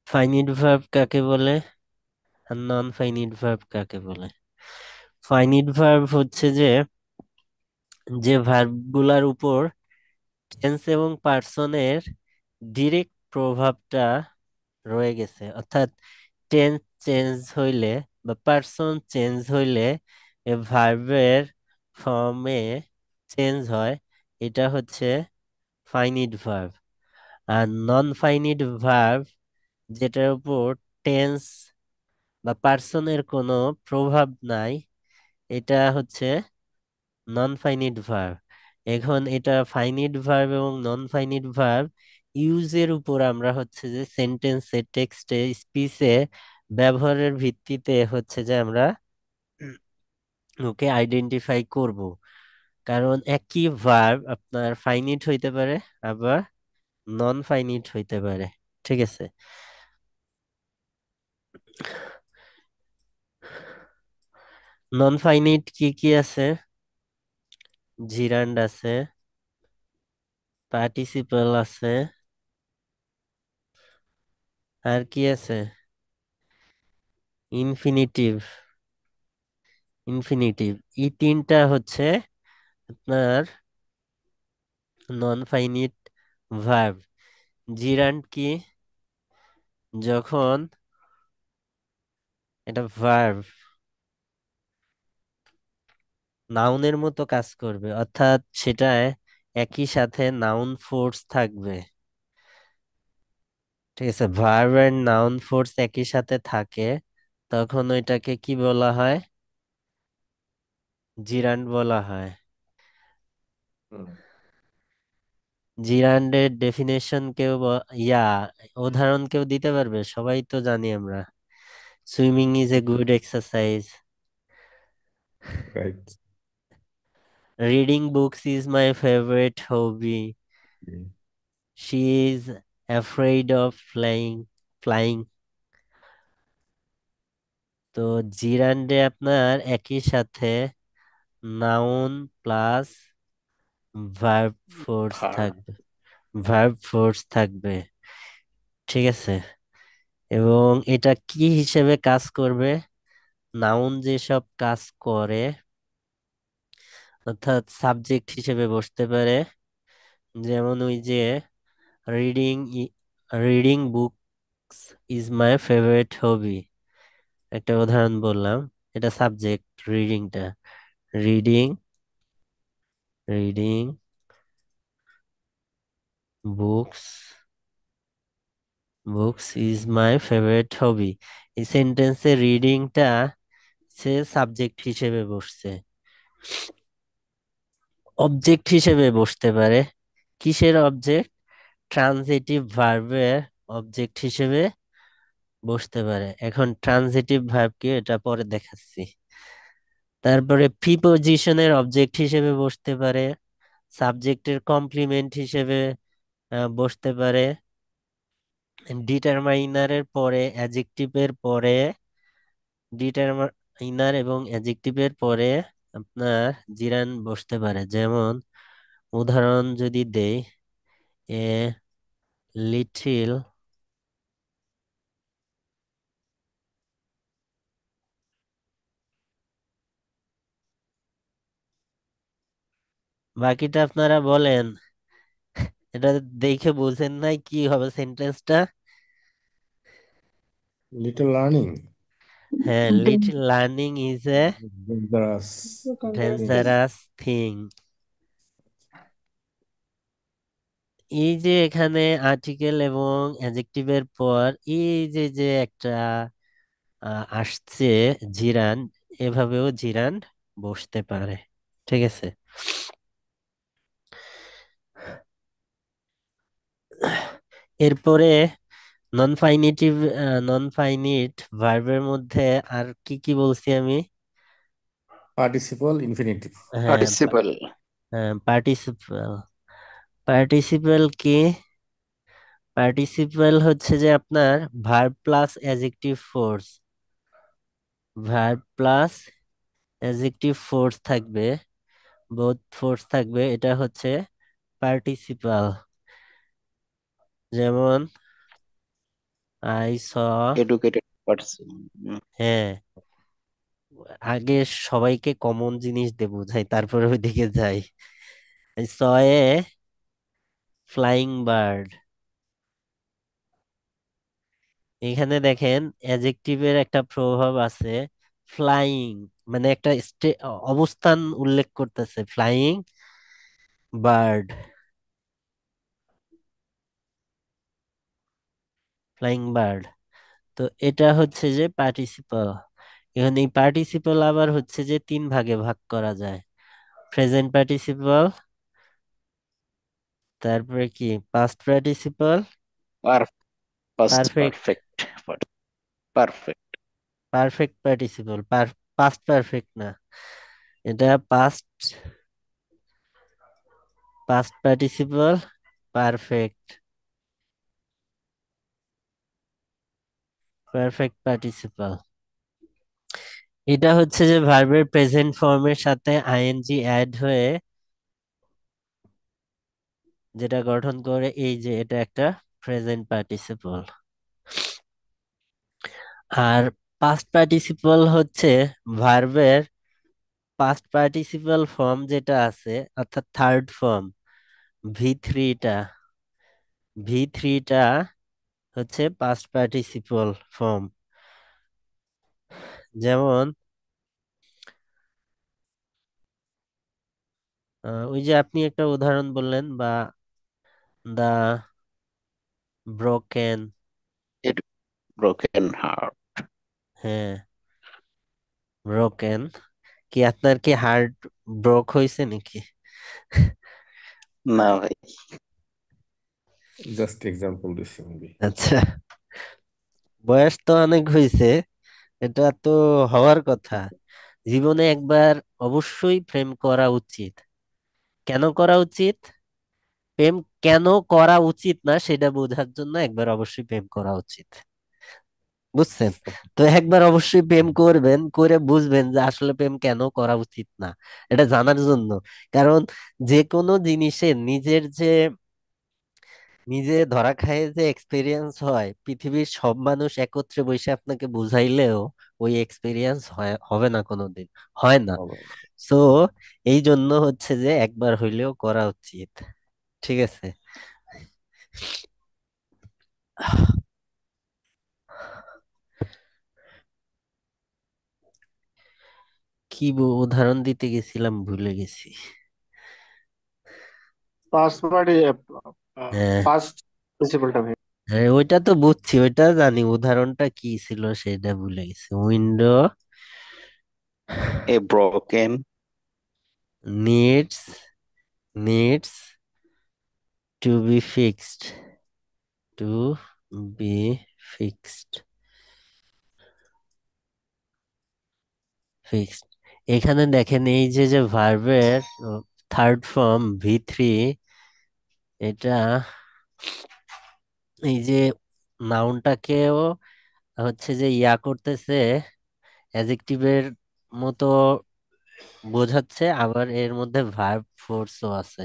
Finite verb কাকে বলে আর নন ফাইনিট ভার্ব কাকে বলে? ফাইনিট ভার্ব হচ্ছে যে যে ভার্ব গুলার উপর টেন্স এবং পার্সনের ডিরেক্ট প্রভাবটা রয়ে গেছে, অর্থাৎ টেন্স চেঞ্জ হইলে বা পার্সন চেঞ্জ হইলে এ ভার্বের ফর্মে চেঞ্জ হয়, এটা হচ্ছে ফাইনিট ভার্ব। আর নন ফাইনিট ভার্ব যেটার উপর টেন্স বা পার্সনের কোনো প্রভাব নাই, এটা হচ্ছে নন ফাইনিট ভার্ব। এখন এটা ফাইনিট ভার্ব এবং নন ফাইনিট ভার্ব ইউজের উপর আমরা হচ্ছে যে সেন্টেন্সে, টেক্সটে, স্পিচে ব্যবহারের ভিত্তিতে হচ্ছে যে আমরা ওকে আইডেন্টিফাই করব। কারণ একই ভার্ব আপনার ফাইনিট হইতে পারে, আবার নন ফাইনিট হইতে পারে। ঠিক আছে? নন ফাইনিট কি কি আছে? জিরান্ড আছে, পার্টিসিপল আছে, আর কি আছে? ইনফিনিটিভ। ইনফিনিটিভ, এই তিনটা হচ্ছে আপনার নন ফাইনিট ভার্ব। জিরান্ড কি? যখন এটা ভার্ব নাউনের মতো কাজ করবে, অর্থাৎ সেটায় একই সাথে নাউন ফোর্স থাকবে। ঠিক আছে? ভার্ব এন্ড নাউন ফোর্স একই সাথে থাকে, তখন ওইটাকে কি বলা হয়? জিরান্ড বলা হয়। হুম। জিরান্ডের ডেফিনেশন কেউ উদাহরণ কেউ দিতে পারবে? সবাই তো জানি আমরা, swimming is a good exercise, right. Reading books is my favourite hobby, she is afraid of flying. তো জিরান্ডে আপনার একই সাথে নাউন প্লাস ভার্ব ফোর্স ভার থাকবে, ভার্ব ফোর্স থাকবে। ঠিক আছে? এবং এটা কি হিসেবে কাজ করবে? নাউন যেসব কাজ করে অর্থাৎ সাবজেক্ট হিসেবে বসতে পারে। যেমন ওই যে reading reading books is my favourite hobby, একটা উদাহরণ বললাম, এটা সাবজেক্ট রিডিংটা। Reading reading books books is my favourite hobby, এই সেন্টেন্সে রিডিংটা সে সাবজেক্ট হিসেবে বসছে। অবজেক্ট হিসেবে বসতে পারে। কিসের অবজেক্ট? ট্রানজিটিভ ভার্বের অবজেক্ট হিসেবে বসতে পারে। এখন ট্রানজিটিভ ভার্ব কি এটা পরে দেখাচ্ছি। তারপরে প্রিপোজিশনের অবজেক্ট হিসেবে বসতে পারে, সাবজেক্টের কমপ্লিমেন্ট হিসেবে বসতে পারে, ডিটারমাইনারের পরে অ্যাডজেক্টিভের পরে, ডিটারমাইনার এবং অ্যাডজেক্টিভের পরে আপনার জিরান বসতে পারে। যেমন উদাহরণ যদি দেই, এ লিটিল বাকিটা আপনারা বলেন, এটা দেখে বুঝেন নাই কি হবে সেন্টেন্সটা? লিটল লার্নিং হ্যাঁ, little learning is a dangerous dangerous thing. এই যে এখানে আর্টিকেল এবং অ্যাডজেক্টিভের পর এই যে যে একটা আসছে জিরান, এভাবেও জিরান বসতে পারে। ঠিক আছে। এরপরে নন ফাইনিটিভ নন ফাইনিট ভার্বের মধ্যে আর কি কি বলছি আমি? Participle infinitive. হ্যাঁ, পার্টিসিপল। পার্টিসিপল। পার্টিসিপল কি? পার্টিসিপল হচ্ছে যে আপনার verb plus adjective force, verb plus adjective force থাকবে, বোথ ফোর্স থাকবে, এটা হচ্ছে পার্টিসিপাল। যেমন আই স, এডুকেটেড পার্সন। হ্যাঁ, আগে সবাইকে কমন জিনিস দিয়ে বোঝাই তারপরে ওইদিকে যাই। I saw A flying bird. এখানে দেখেন অ্যাডজেক্টিভের একটা প্রভাব আছে। ফ্লাইং মানে একটা অবস্থান উল্লেখ করতেছে, ফ্লাইং বার্ড, ফ্লাইং বার্ড। তো এটা হচ্ছে যে পার্টিসিপল। এখন এই পার্টিসিপল আবার হচ্ছে যে তিন ভাগে ভাগ করা যায়। প্রেজেন্ট পার্টিসিপল, তারপরে কি পাস্ট পার্টিসিপল, পার first perfect, perfect. Perfect. Perfect participle. Past perfect না, এটা past, past participle, perfect, perfect participle. এটা হচ্ছে যে ভার্বের প্রেজেন্ট ফর্মের সাথে আইএনজি অ্যাড হয়ে যেটা গঠন করে, এই যে এটা একটা প্রেজেন্ট পার্টিসিপল। আর পাস্ট পার্টিসিপল হচ্ছে ভার্বের পাস্ট পার্টিসিপল ফর্ম যেটা আছে, অর্থাৎ থার্ড ফর্ম, ভি থ্রিটা, ভি থ্রিটা হচ্ছে পাস্ট পার্টিসিপল ফর্ম। যেমন ওই যে আপনি একটা উদাহরণ বললেন, বা দা ব্রোকেন, ব্রোকেন হার্ট। হ্যাঁ ব্রোকেন। কি আপনার কি হার্ট ব্রোক হয়েছে নাকি? না ভাই। জাস্ট এক্সাম্পল দিচ্ছি মেবি। আচ্ছা, বয়স তো অনেক হয়েছে, এটা তো হওয়ার কথা। জীবনে একবার অবশ্যই প্রেম করা উচিত। কেন করা উচিত? প্রেম কেন করা উচিত না সেটা বোঝার জন্য একবার অবশ্যই প্রেম করা উচিত। বুঝছেন? তো একবার অবশ্যই প্রেম করবেন, করে বুঝবেন যে আসলে প্রেম কেন করা উচিত না, এটা জানার জন্য। কারণ যে কোনো জিনিসের নিজের যে নিজে ধরা খায় যে এক্সপিরিয়েন্স হয়, পৃথিবীর সব মানুষ একত্রে বসে আপনাকে বুঝাইলেও ওই এক্সপিরিয়েন্স হবে না কোনোদিন, হয় না। হবে। সো এই জন্য হচ্ছে যে একবার হইলেও করা উচিত। ঠিক আছে। কি উদাহরণ দিতে গেছিলাম ভুলে গেছি। পাস্ট পার্টি হ্যাঁ, পাস্ট প্রিন্সিপালটা ভাইয়া। হ্যাঁ, ওইটা তো বুঝছি, ওইটা জানি, উদাহরণটা কি ছিল সেটা ভুলে গেছি। Window A broken needs needs to be fixed, to be fixed, fixed. এখানে দেখেন এই যে যে ভার্বের থার্ড ফর্ম V3, এটা এই যে নাউনটাকেও হচ্ছে যে ইয়া করতেছে, অ্যাজেক্টিভের মতো বোঝাচ্ছে, আবার এর মধ্যে ভার্ব ফোর্সও আছে।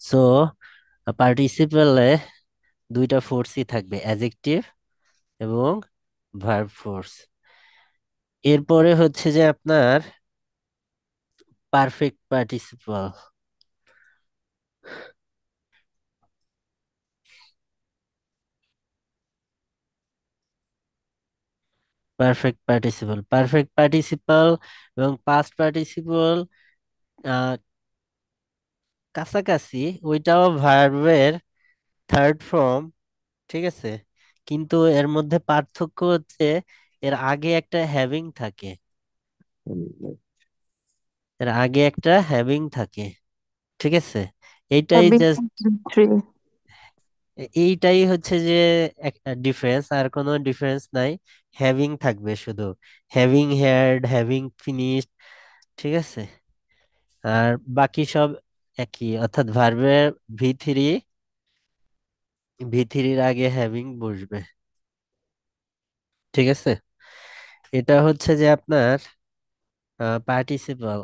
সো পার্টিসিপেলে দুইটা ফোর্সই থাকবে, অ্যাজেক্টিভ এবং ভার্ব ফোর্স। এরপরে হচ্ছে যে আপনার পারফেক্ট পার্টিসিপল। পারফেক্ট পার্টিসিপল এবং পাস্ট পার্টিসিপল কাছাকাছি, ওইটাও ভার্বের থার্ড ফর্ম। ঠিক আছে, কিন্তু এর মধ্যে পার্থক্য হচ্ছে এর আগে একটা হ্যাভিং থাকে, এর আগে একটা হ্যাভিং থাকে। ঠিক আছে, এইটাই হ্যাভিং জাস্ট, থ্রি। এইটাই হচ্ছে যে একটা ডিফারেন্স, আর কোনো ডিফারেন্স নাই। হ্যাভিং থাকবে শুধু, হ্যাভিং হেয়ার্ড, হ্যাভিং ফিনিশড। ঠিক আছে, আর বাকি সব একই, অর্থাৎ ভার্বের V3, V3-র আগে হ্যাভিং বসবে। ঠিক আছে, এটা হচ্ছে যে আপনার পার্টিসিপল।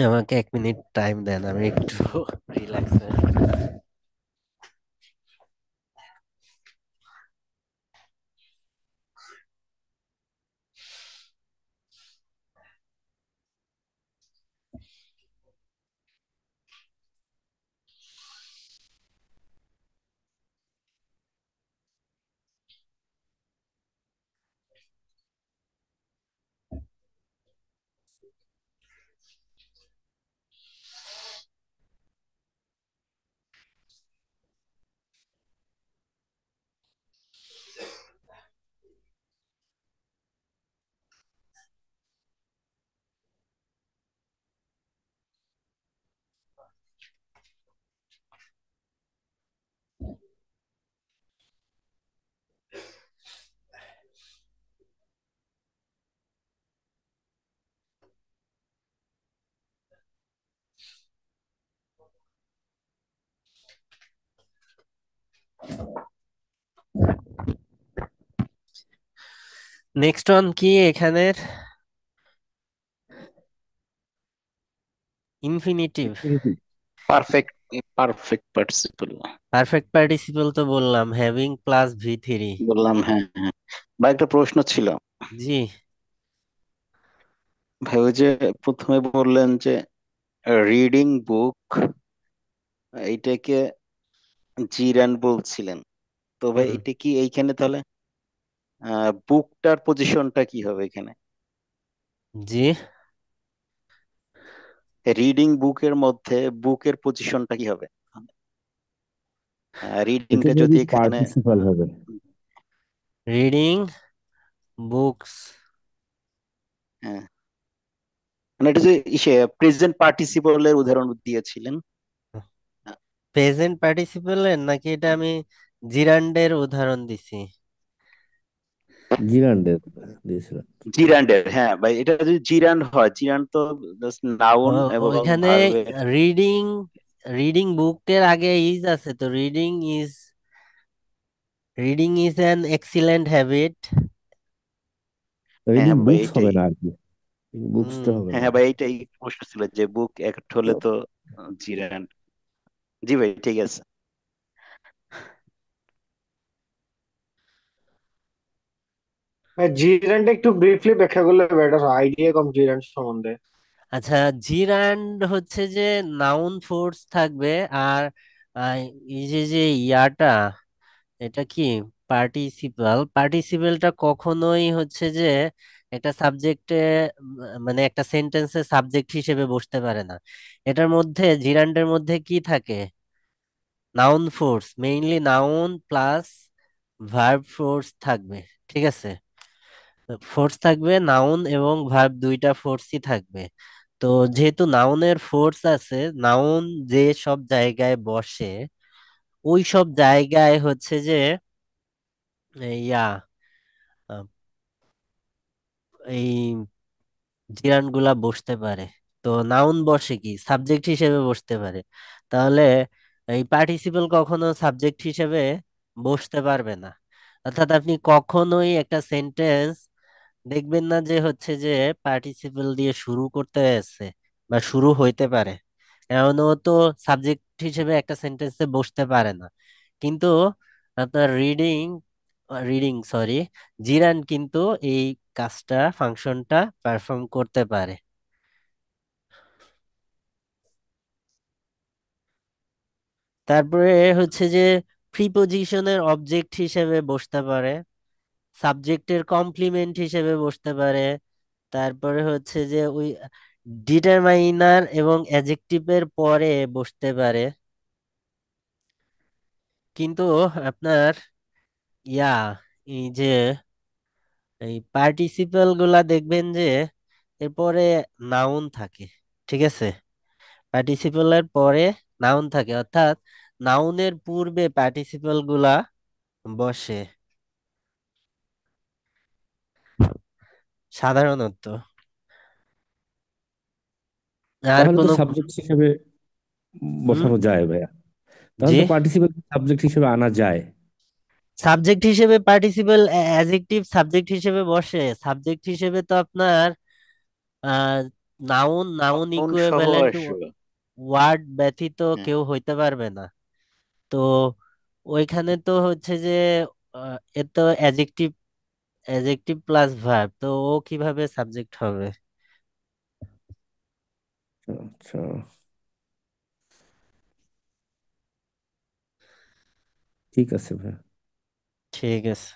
আমাকে 1 মিনিট টাইম দেন, আমি একটু রিল্যাক্স হয়ে নিই। নেক্সট অন কি এখানের? Infinitive. perfect perfect participle perfect participle তো বললাম, হ্যাভিং প্লাস V3। বললাম। হ্যাঁ হ্যাঁ, বা একটা প্রশ্ন ছিল জি। ভাই। ওই যে প্রথমে বললেন যে রিডিং বুক, এইটাকে জিরান বলছিলেন। তো ভাই হুম। এটা কি এইখানে তাহলে বুকটার পজিশনটা কি হবে এখানে? জি, রিডিং বুকের মধ্যে বুকের পজিশনটা কি হবে? এটা রিডিংটা যদি যদি এখানে পার্টিসিপাল হবে। Reading books. হ্যাঁ, মানে এটা যে ইসে প্রেজেন্ট পার্টিসিপলের উদাহরণ দিয়েছিলেন। প্রেজেন্ট পার্টিসিপলের নাকি এটা আমি জিরান্ডের উদাহরণ দিছি? জিরান্ডের দিয়েছিলেন। জিরান্ডের, হ্যাঁ ভাই, এটা যদি জিরান্ড হয়, জিরান্ড তো নাউন এবং ওইখানে ভার্বের। রিডিং, রিডিং বুকের আগে ইজ আছে, তো reading is an excellent habit. হ্যাঁ রিডিং হ্যাঁ ভাই বুকস হবে এইটাই। না আর কি, বুকসটা হুম। হবে হ্যাঁ না। হ্যাঁ ভাই, এইটাই প্রশ্ন ছিল যে বুক এক হলে তো জিরান্ড। জি ভাই, ঠিক আছে। ভাই জিরানটা একটু ব্রিফলি ব্যাখ্যা করলে বেটার হয়, আইডিয়া কম জিরান সম্বন্ধে। আচ্ছা, জিরান্ড হচ্ছে যে নাউন ফোর্স থাকবে, আর আহ, এই যে যে ইয়াটা, এটা কি পার্টিসিপাল। পার্টিসিপালটা কখনোই হচ্ছে যে একটা সাবজেক্টে, মানে একটা সেন্টেন্সে সাবজেক্ট হিসেবে বসতে পারে না। এটার মধ্যে, জিরান্ডের মধ্যে কি থাকে? Noun force, mainly noun plus verb force থাকবে। ঠিক আছে, ফোর্স থাকবে, নাউন এবং ভার্ব দুইটা ফোর্সই থাকবে। তো যেহেতু নাউনের ফোর্স আছে, নাউন যে সব জায়গায় বসে, ওই সব জায়গায় হচ্ছে যে ইয়া আহ, এই জিরান গুলা বসতে পারে। তো নাউন বসে কি সাবজেক্ট হিসেবে বসতে পারে। তাহলে এই পার্টিসিপল কখনো সাবজেক্ট হিসেবে বসতে পারবে না। অর্থাৎ আপনি কখনোই একটা সেন্টেন্স দেখবেন না যে হচ্ছে যে পার্টিসিপল দিয়ে শুরু করতে আছে বা শুরু হইতে পারে। এমনও তো সাবজেক্ট হিসেবে একটা সেন্টেন্সে বসতে পারে না। কিন্তু আপনার রিডিং জিরান কিন্তু এই কাজটা, ফাংশনটা পারফর্ম করতে পারে। তারপরে হচ্ছে যে প্রিপোজিশনের অবজেক্ট হিসেবে বসতে পারে, সাবজেক্টের কমপ্লিমেন্ট হিসেবে বসতে পারে। তারপরে হচ্ছে যে ওই ডিটারমাইনার এবং অ্যাডজেক্টিভের পরে বসতে পারে। কিন্তু আপনার ইয়া এই যে এই পার্টিসিপল গুলা দেখবেন যে এরপরে নাউন থাকে। ঠিক আছে, পার্টিসিপলের পরে নাউন থাকে, অর্থাৎ নাউনের পূর্বে পার্টিসিপল গুলা বসে সাধারণত। আর তাহলে তো কোনো সাবজেক্ট হিসেবে হুম, বসানো যায় ভাইয়া, তাহলে জি, তো পার্টিসিপেল সাবজেক্ট হিসেবে আনা যায়। সাবজেক্ট হিসেবে পার্টিসিপল অ্যাডজেক্টিভ সাবজেক্ট হিসেবে বসে। সাবজেক্ট হিসেবে তো আপনার নাউন নাউন নাউন সহ ইকুইভ্যালেন্ট আসবে। ওয়ার্ড ব্যতীত হুম। কেউ হইতে পারবে না। তো ওইখানে তো হচ্ছে যে এ তো অ্যাডজেক্টিভ, অ্যাডজেক্টিভ প্লাস ভার্ব, তো ও কিভাবে সাবজেক্ট হবে? আচ্ছা, ঠিক আছে ভাইয়া। ঠিক আছে,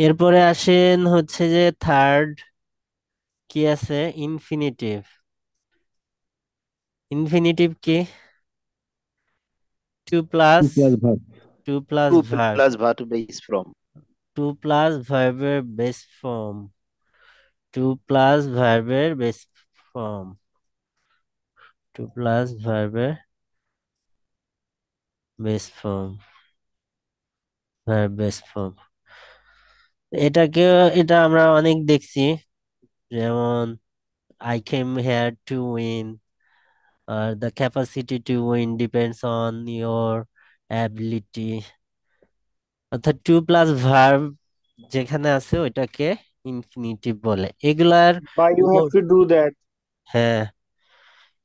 এরপরে আসেন হচ্ছে যে থার্ড কি আছে, ইনফিনিটিভ। ইনফিনিটিভ কি? To to plus plus verb. To plus to verb, plus verb base form. To plus ভার্বের বেস ফর্ম, টু প্লাস ভার্বের বেস ফর্ম, টু প্লাস ভার্বের base form, verb base form. এটাকে, এটা আমরা অনেক দেখছি, যেমন I came here to win, the capacity to win depends on your ability। অর্থাৎ টু প্লাস ভার্ব যেখানে আছে ওইটাকে ইনফিনিটিভ বলে। এগুলার বা ইউ হ্যাভ উপর, টু ডু দ্যাট। হ্যাঁ,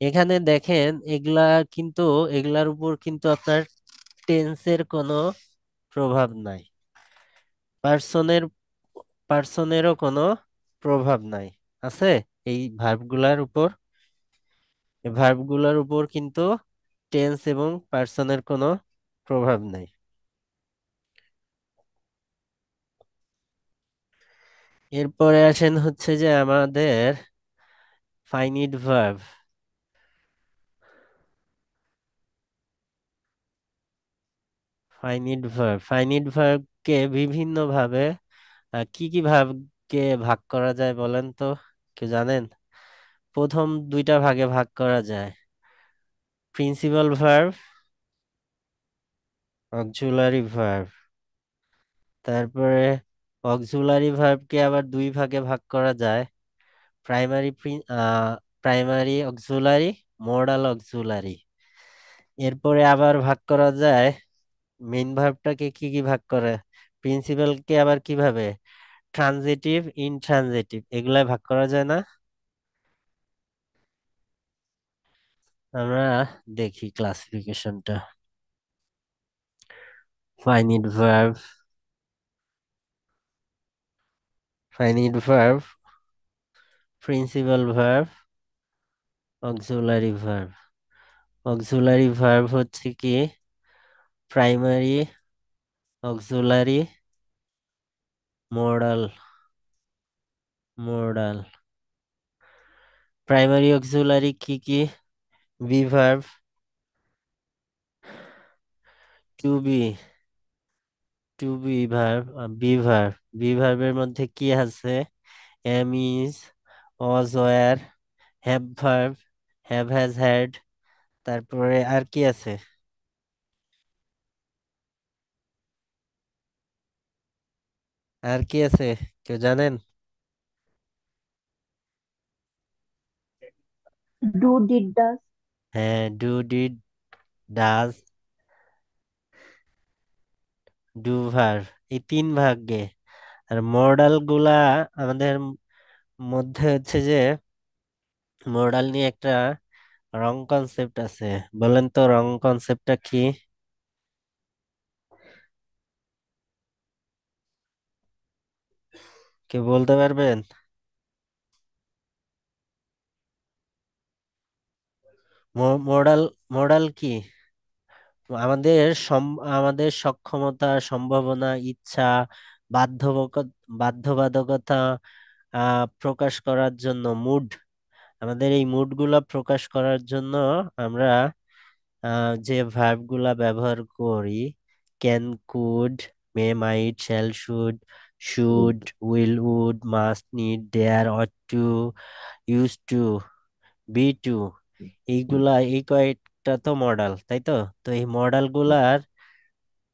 এখানে দেখেন এগুলা কিন্তু, এগুলার উপর কিন্তু আপনার টেন্সের কোনো প্রভাব নাই, পার্সনের পার্সনেরও কোনো প্রভাব নাই। আছে এই ভার্বগুলার উপর, এই ভার্বগুলার উপর কিন্তু টেন্স এবং পার্সনের কোনো প্রভাব নাই। এরপরে আসেন হচ্ছে যে আমাদের ফাইনিট ভার্ব। ফাইনিট ভার্বকে বিভিন্ন ভাবে কি কি ভাবে ভাগ করা যায় বলেন তো, কেউ জানেন? প্রথম দুইটা ভাগে ভাগ করা যায়, প্রিন্সিপাল ভার্ব, অক্সিলারি ভার্ব। তারপরে অক্সিলারি ভার্বকে আবার দুই ভাগে ভাগ করা যায়, primary primary auxiliary, modal auxiliary. এরপরে আবার ভাগ করা যায় মেইন ভার্বটাকে কি কি ভাগ করে, প্রিন্সিপালকে আবার কিভাবে ট্রানজিটিভ, ইনট্রানজিটিভ, এগুলাই ভাগ করা যায় না? আমরা দেখি ক্লাসিফিকেশনটা। Finite verb, finite verb, principal verb, auxiliary verb. Auxiliary verb হচ্ছে কি primary, auxiliary, modal. Modal primary auxiliary কি কি? Be verb, to be, to be verb, be verb. Be ভার্বের মধ্যে কি আছে? Am, is, was, were, have verb, have, has, had. তারপরে আর কি আছে? আর কি আছে কেউ জানেন? Do did does. হ্যাঁ, do, did, does, do verb, এই তিন ভাগে। আর মডাল গুলা আমাদের মধ্যে হচ্ছে যে মডাল নিয়ে একটা রং কনসেপ্ট আছে। বলেন তো রং কনসেপ্টটা কি? কে বলতে পারবেন? মডাল, মডাল কি? আমাদের আমাদের সক্ষমতা, সম্ভাবনা, ইচ্ছা, বাধ্যবাধকতা প্রকাশ করার জন্য, মুড, আমাদের এই মুড গুলা প্রকাশ করার জন্য আমরা যে ভার্ব গুলা ব্যবহার করি, can, could, may, might, shall, should, will, would, must, need, dare, ought to, use to, be to, এইগুলা, এই কয়েকটা তো মডাল, তাই তো? তো এই মডাল গুলার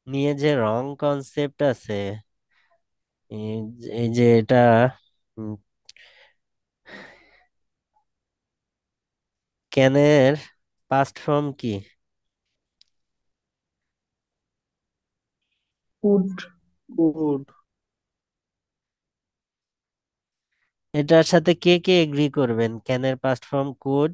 নিয়ে যে রং কনসেপ্ট আছে, এই যে এটা ক্যানের পাস্ট ফর্ম কি? কুড। কুড। এটার সাথে কে কে এগ্রি করবেন? ক্যানের পাস্ট ফর্ম কুড।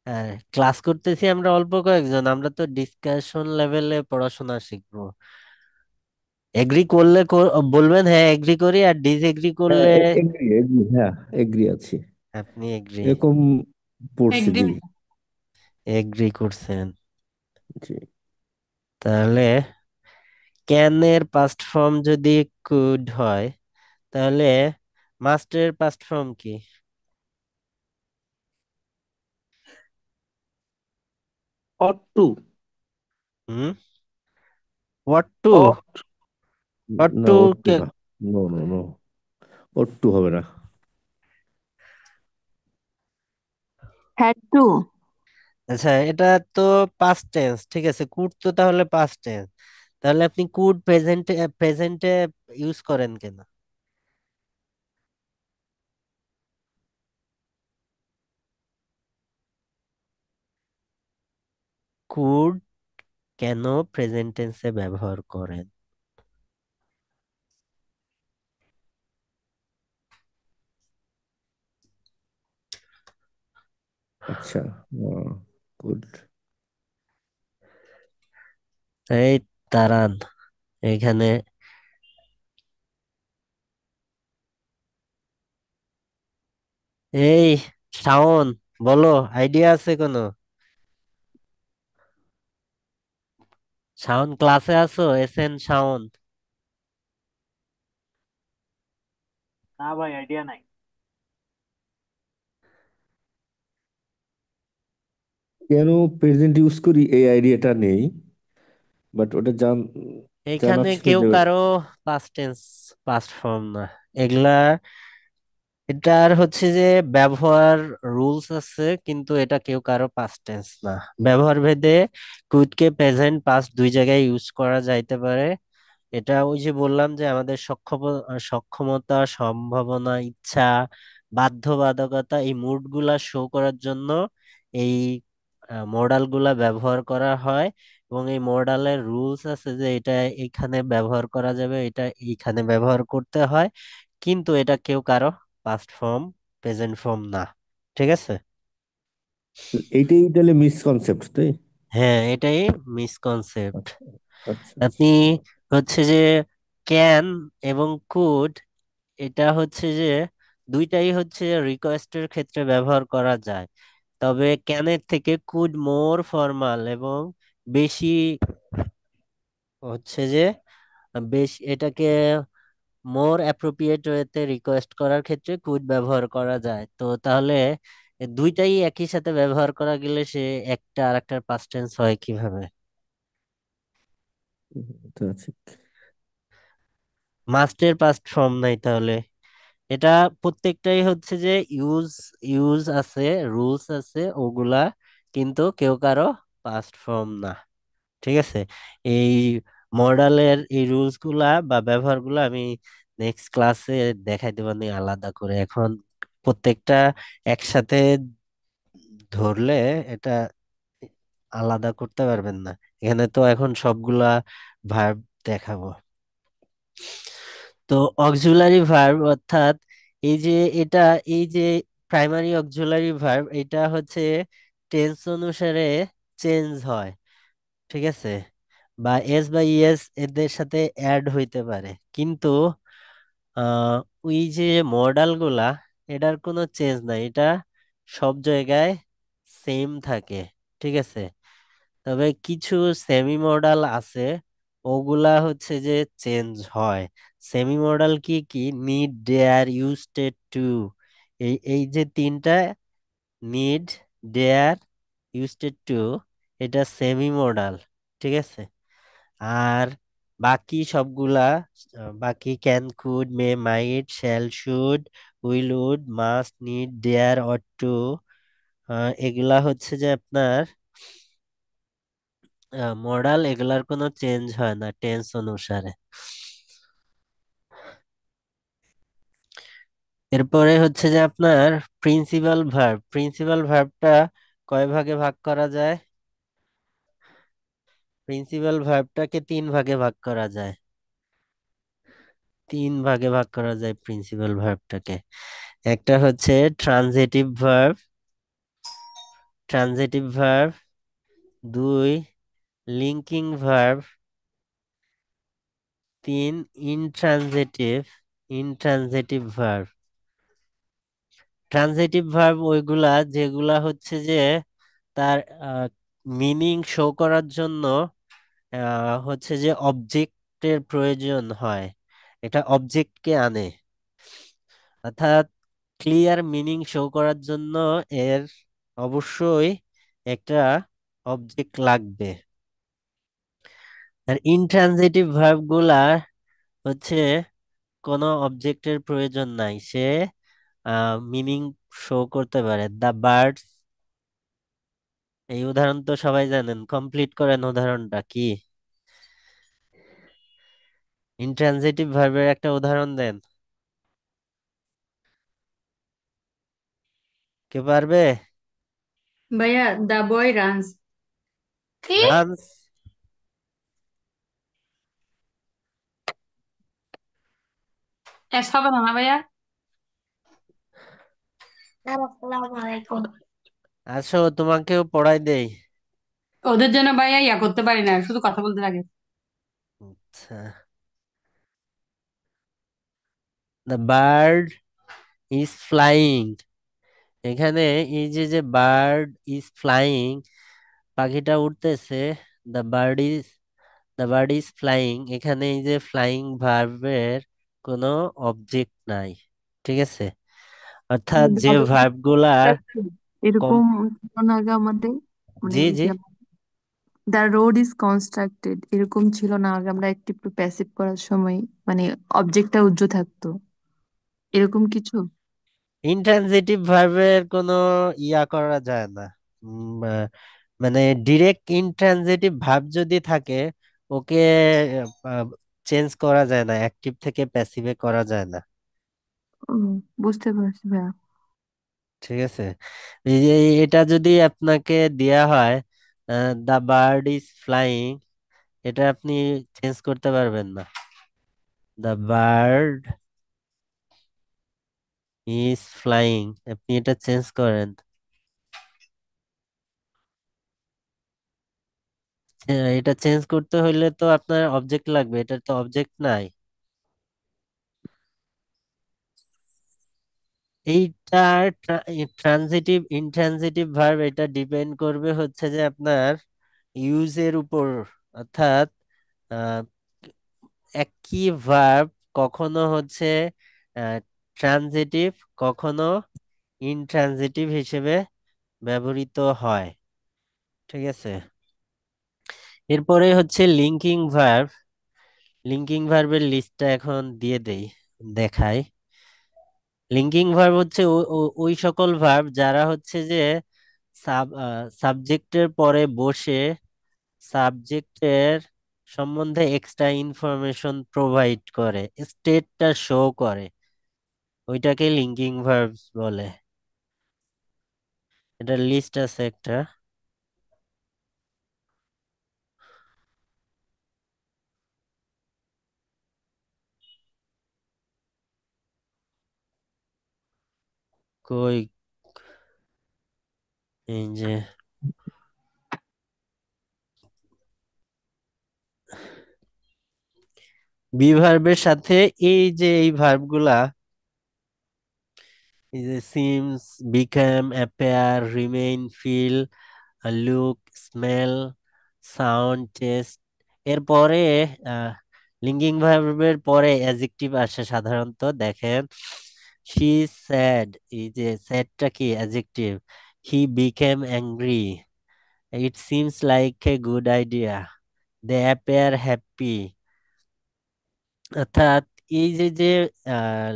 হ্যাঁ, ক্লাস করতেছি আমরা অল্প কয়েকজন, আমরা তো ডিসকাশন লেভেলে পড়াশোনা শিখবো। এগ্রি করলে বলবেন হ্যাঁ এগ্রি করি, আর ডিসএগ্রি হ্যাঁ, করলে এগ্রি এগ্রি, হ্যাঁ এগ্রি আছি। আপনি এগ্রি, এরকম পড়ছি, এগ্রি। জি। এগ্রি করছেন। জি। তাহলে ক্যানের পাস্ট ফর্ম যদি কুড হয়, তাহলে মাস্টের পাস্ট ফর্ম কি? Ought to. Hmm, what to? Ought. What না, টু? ওট্টু না। নো নো নো, ওট্টু হবে না। Had to. আচ্ছা, এটা তো পাস্ট টেন্স, ঠিক আছে, কুড তো তাহলে পাস্ট টেন্স। তাহলে আপনি কুড প্রেজেন্টে, প্রেজেন্টে ইউজ করেন কেন? কুড কেন প্রেজেন্ট টেন্সে ব্যবহার করেন? আচ্ছা, গুড। এই তারান, এখানে এই শাওন, বলো, আইডিয়া আছে কোনো? শাওন ক্লাসে আছো? এসএন শাওন? না ভাই, আইডিয়া নাই। কেন প্রেজেন্ট ইউজ করি এই আইডিয়াটা নেই, বাট ওটা এখানে জানার ছিল কেউ যে কারো পাস্ট টেন্স, পাস্ট ফর্ম না এগুলা। এটার হচ্ছে যে ব্যবহার রুলস আছে, কিন্তু এটা কেউ কারো পাস্ট টেন্স না। ব্যবহার ভেদে কুডকে প্রেজেন্ট পাস্ট দুই জায়গায় ইউজ করা যাইতে পারে। এটা ওই যে বললাম যে আমাদের সক্ষমতা, সম্ভাবনা, ইচ্ছা, বাধ্যবাধকতা, এই মুড গুলা শো করার জন্য এই মডাল গুলা ব্যবহার করা হয়, এবং এই মডালের রুলস আছে যে এটা এখানে ব্যবহার করা যাবে, এটা এইখানে ব্যবহার করতে হয়, কিন্তু এটা কেউ কারো পাস্ট ফর্ম প্রেজেন্ট ফর্ম না। ঠিক আছে? এইটাই তাহলে মিসকনসেপ্ট, তাই? হ্যাঁ, এটাই মিসকনসেপ্ট। আচ্ছা আচ্ছা আপনি আচ্ছা। হচ্ছে যে ক্যান এবং কুড, এটা হচ্ছে যে দুইটাই হচ্ছে রিকোয়েস্টের ক্ষেত্রে ব্যবহার করা যায়, তবে ক্যানের থেকে কুড মোর ফর্মাল এবং বেশি হচ্ছে যে বেশ এটাকে মোর অ্যাপ্রোপ্রিয়েট ওয়েতে রিকোয়েস্ট করার ক্ষেত্রে কুড ব্যবহার করা যায়। তো তাহলে এ দুইটাই একই সাথে ব্যবহার করা গেলে সে একটা আর একটার পাস্ট টেন্স হয় কিভাবে? এটা ঠিক। মাস্টের পাস্ট ফর্ম নাই তাহলে। এটা প্রত্যেকটাই হচ্ছে যে ইউজ ইউজ আছে, রুলস আছে ওগুলা, কিন্তু কেউ কারো পাস্ট ফর্ম না। ঠিক আছে? এই মডালের এই রুলস গুলা বা ব্যবহার গুলা আমি নেক্সট ক্লাসে দেখাই দেবো নি আলাদা করে। এখন প্রত্যেকটা একসাথে ধরলে এটা আলাদা করতে পারবেন না। এখানে তো এখন সবগুলা ভার্ব দেখাবো। তো অক্সিলারি ভার্ব অর্থাৎ এই যে এটা, এই যে প্রাইমারি অক্সিলারি ভার্ব, এটা হচ্ছে টেন্স অনুসারে চেঞ্জ হয়। ঠিক আছে? বা এস বা ইএস এদের সাথে অ্যাড হইতে পারে, কিন্তু আহ ওই যে মডাল গুলা, এটার কোনো চেঞ্জ নাই, এটা সব জায়গায় সেম থাকে। ঠিক আছে? তবে কিছু সেমি মডাল আছে, ওগুলা হচ্ছে যে চেঞ্জ হয়। সেমি মডাল কি কি? নিড, ডেয়ার, ইউজড টু, এই এই যে তিনটা, নিড, ডেয়ার, ইউজড টু, এটা সেমি মডাল। ঠিক আছে? আর বাকি সবগুলা, বাকি can, could, may, might, shall, should, will, would, must, need, dare, ought to, এগুলা হচ্ছে যে আপনার মডাল, এগুলার কোনো চেঞ্জ হয় না টেন্স অনুসারে। এরপরে হচ্ছে যে আপনার প্রিন্সিপাল ভার্ব। প্রিন্সিপাল ভার্বটা কয় ভাগে ভাগ করা যায়? প্রিন্সিপাল ভার্বটাকে তিন ভাগে ভাগ করা যায়। তিন ভাগে ভাগ করা যায় প্রিন্সিপাল ভার্বটাকে। একটা হচ্ছে ট্রানজিটিভ ভার্ব, ট্রানজিটিভ ভার্ব। দুই, লিঙ্কিং ভার্ব। তিন, intransitive, intransitive verb. Transitive verb ওইগুলা যেগুলা হচ্ছে যে তার মিনিং শো করার জন্য হচ্ছে যে অবজেক্টের প্রয়োজন হয়, এটা অবজেক্টকে আনে। অর্থাৎ ক্লিয়ার মিনিং শো করার জন্য এর অবশ্যই একটা অবজেক্ট লাগবে। আর ইনট্রানজিটিভ ভার্ব গুলা হচ্ছে কোনো অবজেক্টের প্রয়োজন নাই, সে মিনিং শো করতে পারে। দ্য বার্ডস, এই উদাহরণ তো সবাই জানেন, কমপ্লিট করেন উদাহরণটা কি? ইনট্রানজিটিভ ভার্বের একটা উদাহরণ দেন, কে পারবে? ভাইয়া, the boy runs. Runs? S হবে না না ভাইয়া? আসসালামু আলাইকুম। আসো তোমাকেও পড়াই দেই। ওদের জন্য ভাইয়া ইয়া করতে পারি না, শুধু কথা বলতে লাগে। আচ্ছা, দ্য বার্ড ইজ ফ্লাইং। এখানে এই যে যে বার্ড ইজ ফ্লাইং, পাখিটা উঠতেছে, the bird is, the bird is flying, এখানে এই যে ফ্লাইং ভার্বের কোনো অবজেক্ট নাই। ঠিক আছে? অর্থাৎ যে ভার্ব গুলা কম, এরকম ছিল না আগে আমাদের, মানে জি এই জি, যে দ্য রোড ইজ কনস্ট্রাক্টেড, এরকম ছিল না আগে? আমরা অ্যাক্টিভ টু প্যাসিভ করার সময় মানে অবজেক্টটা উজ্জ্ব থাকতো, এরকম কিছু? ইনট্রানজিটিভ ভার্বের কোনো ইয়া করা যায় না। মানে ডিরেক্ট ইনট্রানজিটিভ ভার্ব যদি থাকে, ওকে চেঞ্জ করা যায় না, অ্যাক্টিভ থেকে প্যাসিভে করা যায় না। ও, বুঝতে পারছি ভাইয়া। ঠিক আছে, এই যে এটা যদি আপনাকে দেয়া হয় দ্য বার্ড ইজ ফ্লাইং, এটা আপনি চেঞ্জ করতে পারবেন না। দ্য বার্ড ইজ ফ্লাইং, আপনি এটা চেঞ্জ করেন। এটা চেঞ্জ করতে হইলে তো আপনার অবজেক্ট লাগবে, এটা তো অবজেক্ট নাই। এইটা ট্রানজিটিভ ইনট্রানজিটিভ ভার্ব, এটা ডিপেন্ড করবে হচ্ছে যে আপনার ইউজের উপর। অর্থাৎ আহ, একই ভার্ব কখনো হচ্ছে ট্রানজিটিভ, কখনো ইনট্রানজিটিভ হিসেবে ব্যবহৃত হয়। ঠিক আছে, এরপরে হচ্ছে লিঙ্কিং ভার্ব। লিঙ্কিং ভার্বের লিস্টটা এখন দিয়ে দেই, দেখাই। লিঙ্কিং ভার্ব হচ্ছে ওই সকল ভার্ব যারা হচ্ছে যে সাবজেক্টের পরে বসে সাবজেক্টের সম্বন্ধে এক্সট্রা ইনফরমেশন প্রোভাইড করে, স্টেটটা শো করে, ওইটাকে লিঙ্কিং ভার্বস বলে। এটার লিস্ট আছে একটা। কই, এই যে বি ভার্বের সাথে এই যে এই ভার্বগুলা, এই যে seems, become, appear, remain, feel, look, smell, sound, taste, এরপরে লিঙ্কিং ভার্বের পরে অ্যাডজেক্টিভ আসে সাধারণত। দেখেন, শি স্যাড, এই যে স্যাডটা কি adjective. He became angry, it seems like a good idea, they appear happy. অর্থাৎ এই যে যে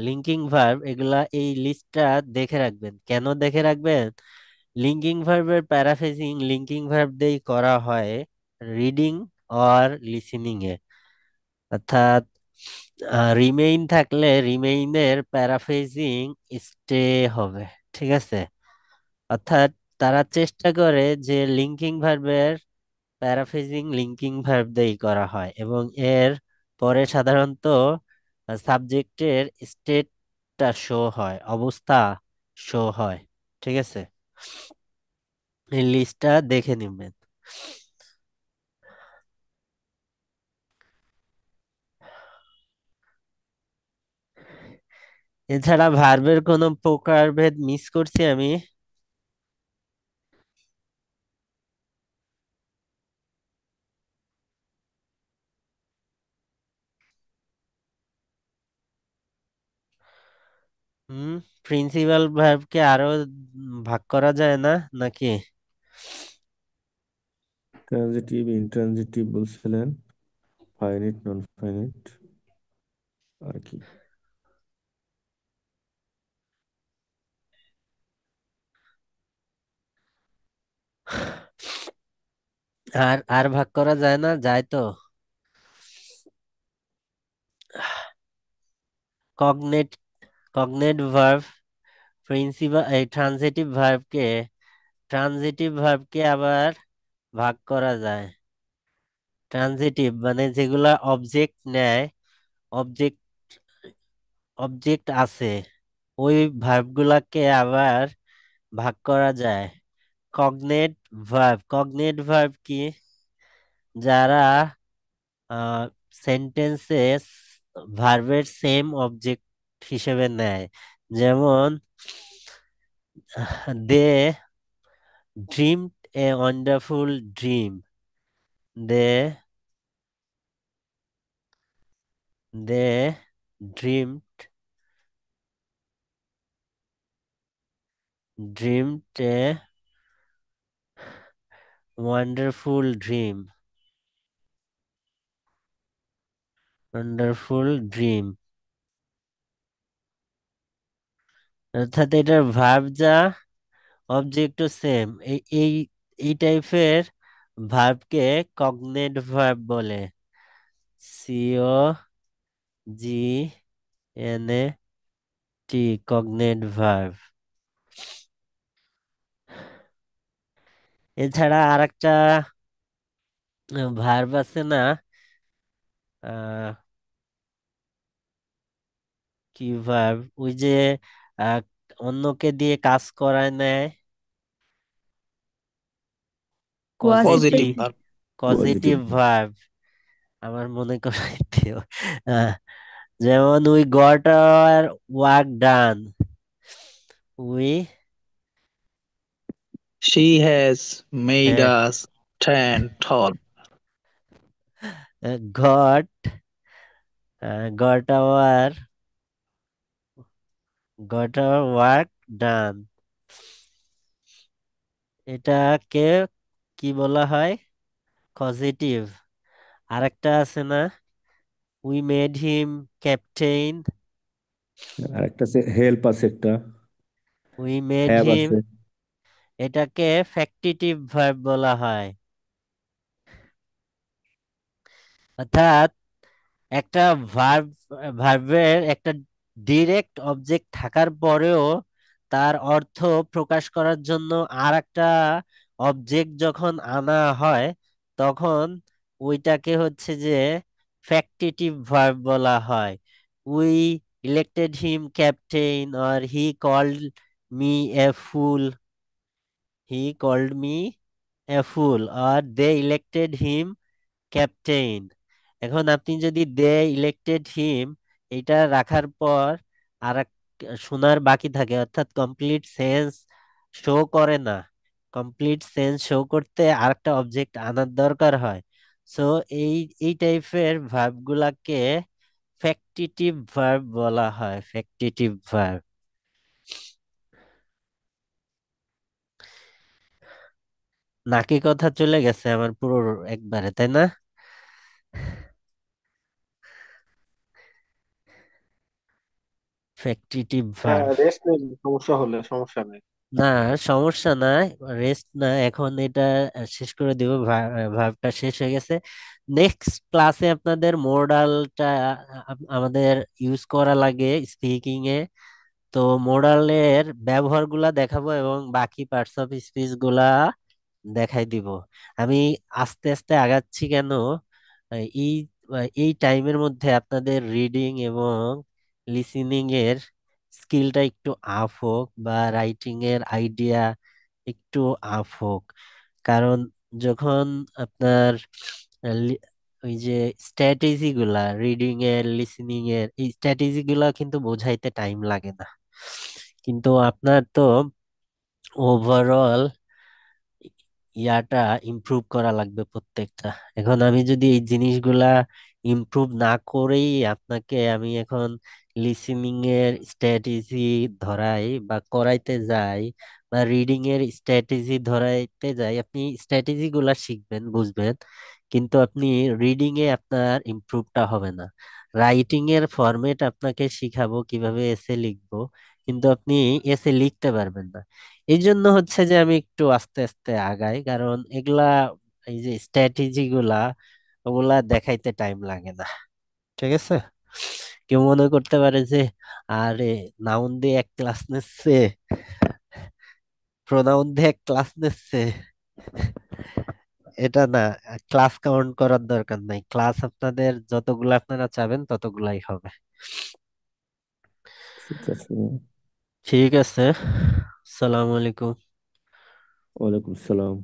লিঙ্কিং ভার্ব, এগুলা এই লিস্টটা দেখে রাখবেন। কেন দেখে রাখবেন? লিঙ্কিং ভার্বের প্যারাফ্রেজিং লিঙ্কিং ভার্ব দিয়েই করা হয় রিডিং অর লিসেনিং এ। অর্থাৎ রিমেইন থাকলে রিমেইনের প্যারাফ্রেজিং স্টে হবে। ঠিক আছে, অর্থাৎ তারা চেষ্টা করে যে লিঙ্কিং ভার্বের প্যারাফ্রেজিং লিঙ্কিং ভার্ব দিয়েই করা হয়, এবং এর পরে সাধারণত সাবজেক্টের স্টেটটা শো হয়, অবস্থা শো হয়। ঠিক আছে, এই লিস্টটা দেখে নিবেন। এছাড়া ভার্বের কোনো প্রকারভেদ মিস করছি আমি? হুম, প্রিন্সিপাল ভার্বকে আরো ভাগ করা যায় না নাকি? ট্রানজিটিভ ইনট্রানজিটিভ বলছিলেন, ফাইনিট নন ফাইনিট, আর কি? আর আর ভাগ করা যায় না, যায় তো। কগনেট কগনেট ভার্ব, প্রিন্সিপাল এই ট্রানজিটিভ ভার্বকে আবার ভাগ করা যায়। ট্রানজিটিভ মানে যেগুলা অবজেক্ট নেয়, অবজেক্ট অবজেক্ট আছে, ওই ভার্বগুলাকে আবার ভাগ করা যায়। কগনেট ভার্ব কি? যারা সেন্টেন্সে ভার্বের সেম অবজেক্ট হিসেবে নেয়। যেমন, they dreamed a wonderful dream, they they dreamed a wonderful dream. অর্থাৎ এটার ভার্ব যা, অবজেক্টও সেম। এই এই এই টাইপের ভার্বকে কগনেট ভার্ব বলে। COGNAT, cognate verb. এছাড়া আর একটা ভার্ব আছে না, আহ কি ভার্ব, ওই যে আহ, অন্যকে দিয়ে কাজ করায় নেয়, causative. Positive, positive verb. Positive positive. Verb. আমার মনে করাই দিও। আহ, যেমন we got our work done, we She has made us stand tall. Got got our work done, এটাকে কি বলা হয়? পজিটিভ। আরেকটা আছে না, উই মেড হিম ক্যাপ্টেন, আর একটা আছে হেল্প, আছে একটা উই মেড হ্যাভ হিম, আছে। এটাকে ফ্যাক্টিটিভ ভার্ব বলা হয়। অর্থাৎ একটা ভার্ব, ভার্বের একটা ডিরেক্ট অবজেক্ট থাকার পরেও তার অর্থ প্রকাশ করার জন্য আর একটা অবজেক্ট যখন আনা হয়, তখন ওইটাকে হচ্ছে যে ফ্যাক্টিটিভ ভার্ব বলা হয়। We elected him captain, or me a fool he called me a fool, or they elected him captain. এখন আপনি যদি দে ইলেক্টেড হিম এটা রাখার পর আর শোনার বাকি থাকে, অর্থাৎ কমপ্লিট সেন্স শো করে না, কমপ্লিট সেন্স শো করতে আরেকটা অবজেক্ট আনার দরকার হয়। সো এই এই টাইপের ভার্ব গুলাকে ফ্যাক্টিটিভ ভার্ব বলা হয়, ফ্যাক্টিটিভ ভার্ব। নাকি কথা চলে গেছে আমার পুরো একবারে, তাই না? ফ্যাক্টিটিভ হ্যাঁ, ভার্ব। রেস্ট নেই, সমস্যা হলে সমস্যা নেই। না, সমস্যা নাই, রেস্ট না, এখন এটা শেষ করে দিব, ভার্বটা শেষ হয়ে গেছে। নেক্সট ক্লাসে আপনাদের মোডালটা আমাদের ইউজ করা লাগে স্পিকিং এ। তো মোডালের ব্যবহারগুলা দেখাবো এবং বাকি পার্টস অফ স্পিচ গুলা দেখাই দিব। আমি আস্তে আস্তে আগাচ্ছি কেন, এই এই টাইমের মধ্যে আপনাদের রিডিং এবং লিসেনিং এর স্কিলটা একটু আপ হোক, বা রাইটিং এর আইডিয়া একটু আপ হোক। কারণ যখন আপনার ওই যে স্ট্র্যাটেজি গুলা, রিডিং এর লিসেনিং এর এই স্ট্র্যাটেজি গুলা কিন্তু বোঝাইতে টাইম লাগে না, কিন্তু আপনার তো ওভারঅল ইয়াটা ইমপ্রুভ করা লাগবে প্রত্যেকটা। এখন আমি যদি এই জিনিসগুলা ইমপ্রুভ না করেই আপনাকে আমি এখন লিসেনিং এর স্ট্র্যাটেজি ধরাই বা করাইতে যাই, বা রিডিং এর স্ট্র্যাটেজি ধরাইতে যাই, আপনি স্ট্র্যাটেজি গুলা শিখবেন, বুঝবেন, কিন্তু আপনি রিডিং এ আপনার ইমপ্রুভটা হবে না। রাইটিং এর ফরম্যাট আপনাকে শিখাবো কিভাবে এসে লিখবো, কিন্তু আপনি এসে লিখতে পারবেন না। এই জন্য হচ্ছে যে আমি একটু আস্তে আস্তে আগাই, কারণ এগুলা, এই যে স্ট্র্যাটেজি গুলা, ওগুলা দেখাইতে টাইম লাগে না। ঠিক আছে? কেউ মনে করতে পারে যে আরে নাউন দিয়ে এক ক্লাস নিচ্ছে, প্রোনাউন দিয়ে এক ক্লাস নিচ্ছে, এটা না, ক্লাস কাউন্ট করার দরকার নাই, ক্লাস আপনাদের যতগুলো আপনারা চাবেন ততগুলাই হবে। ঠিক আছে। ঠিক আছে, আসসালামু আলাইকুম। ওয়ালাইকুম সালাম।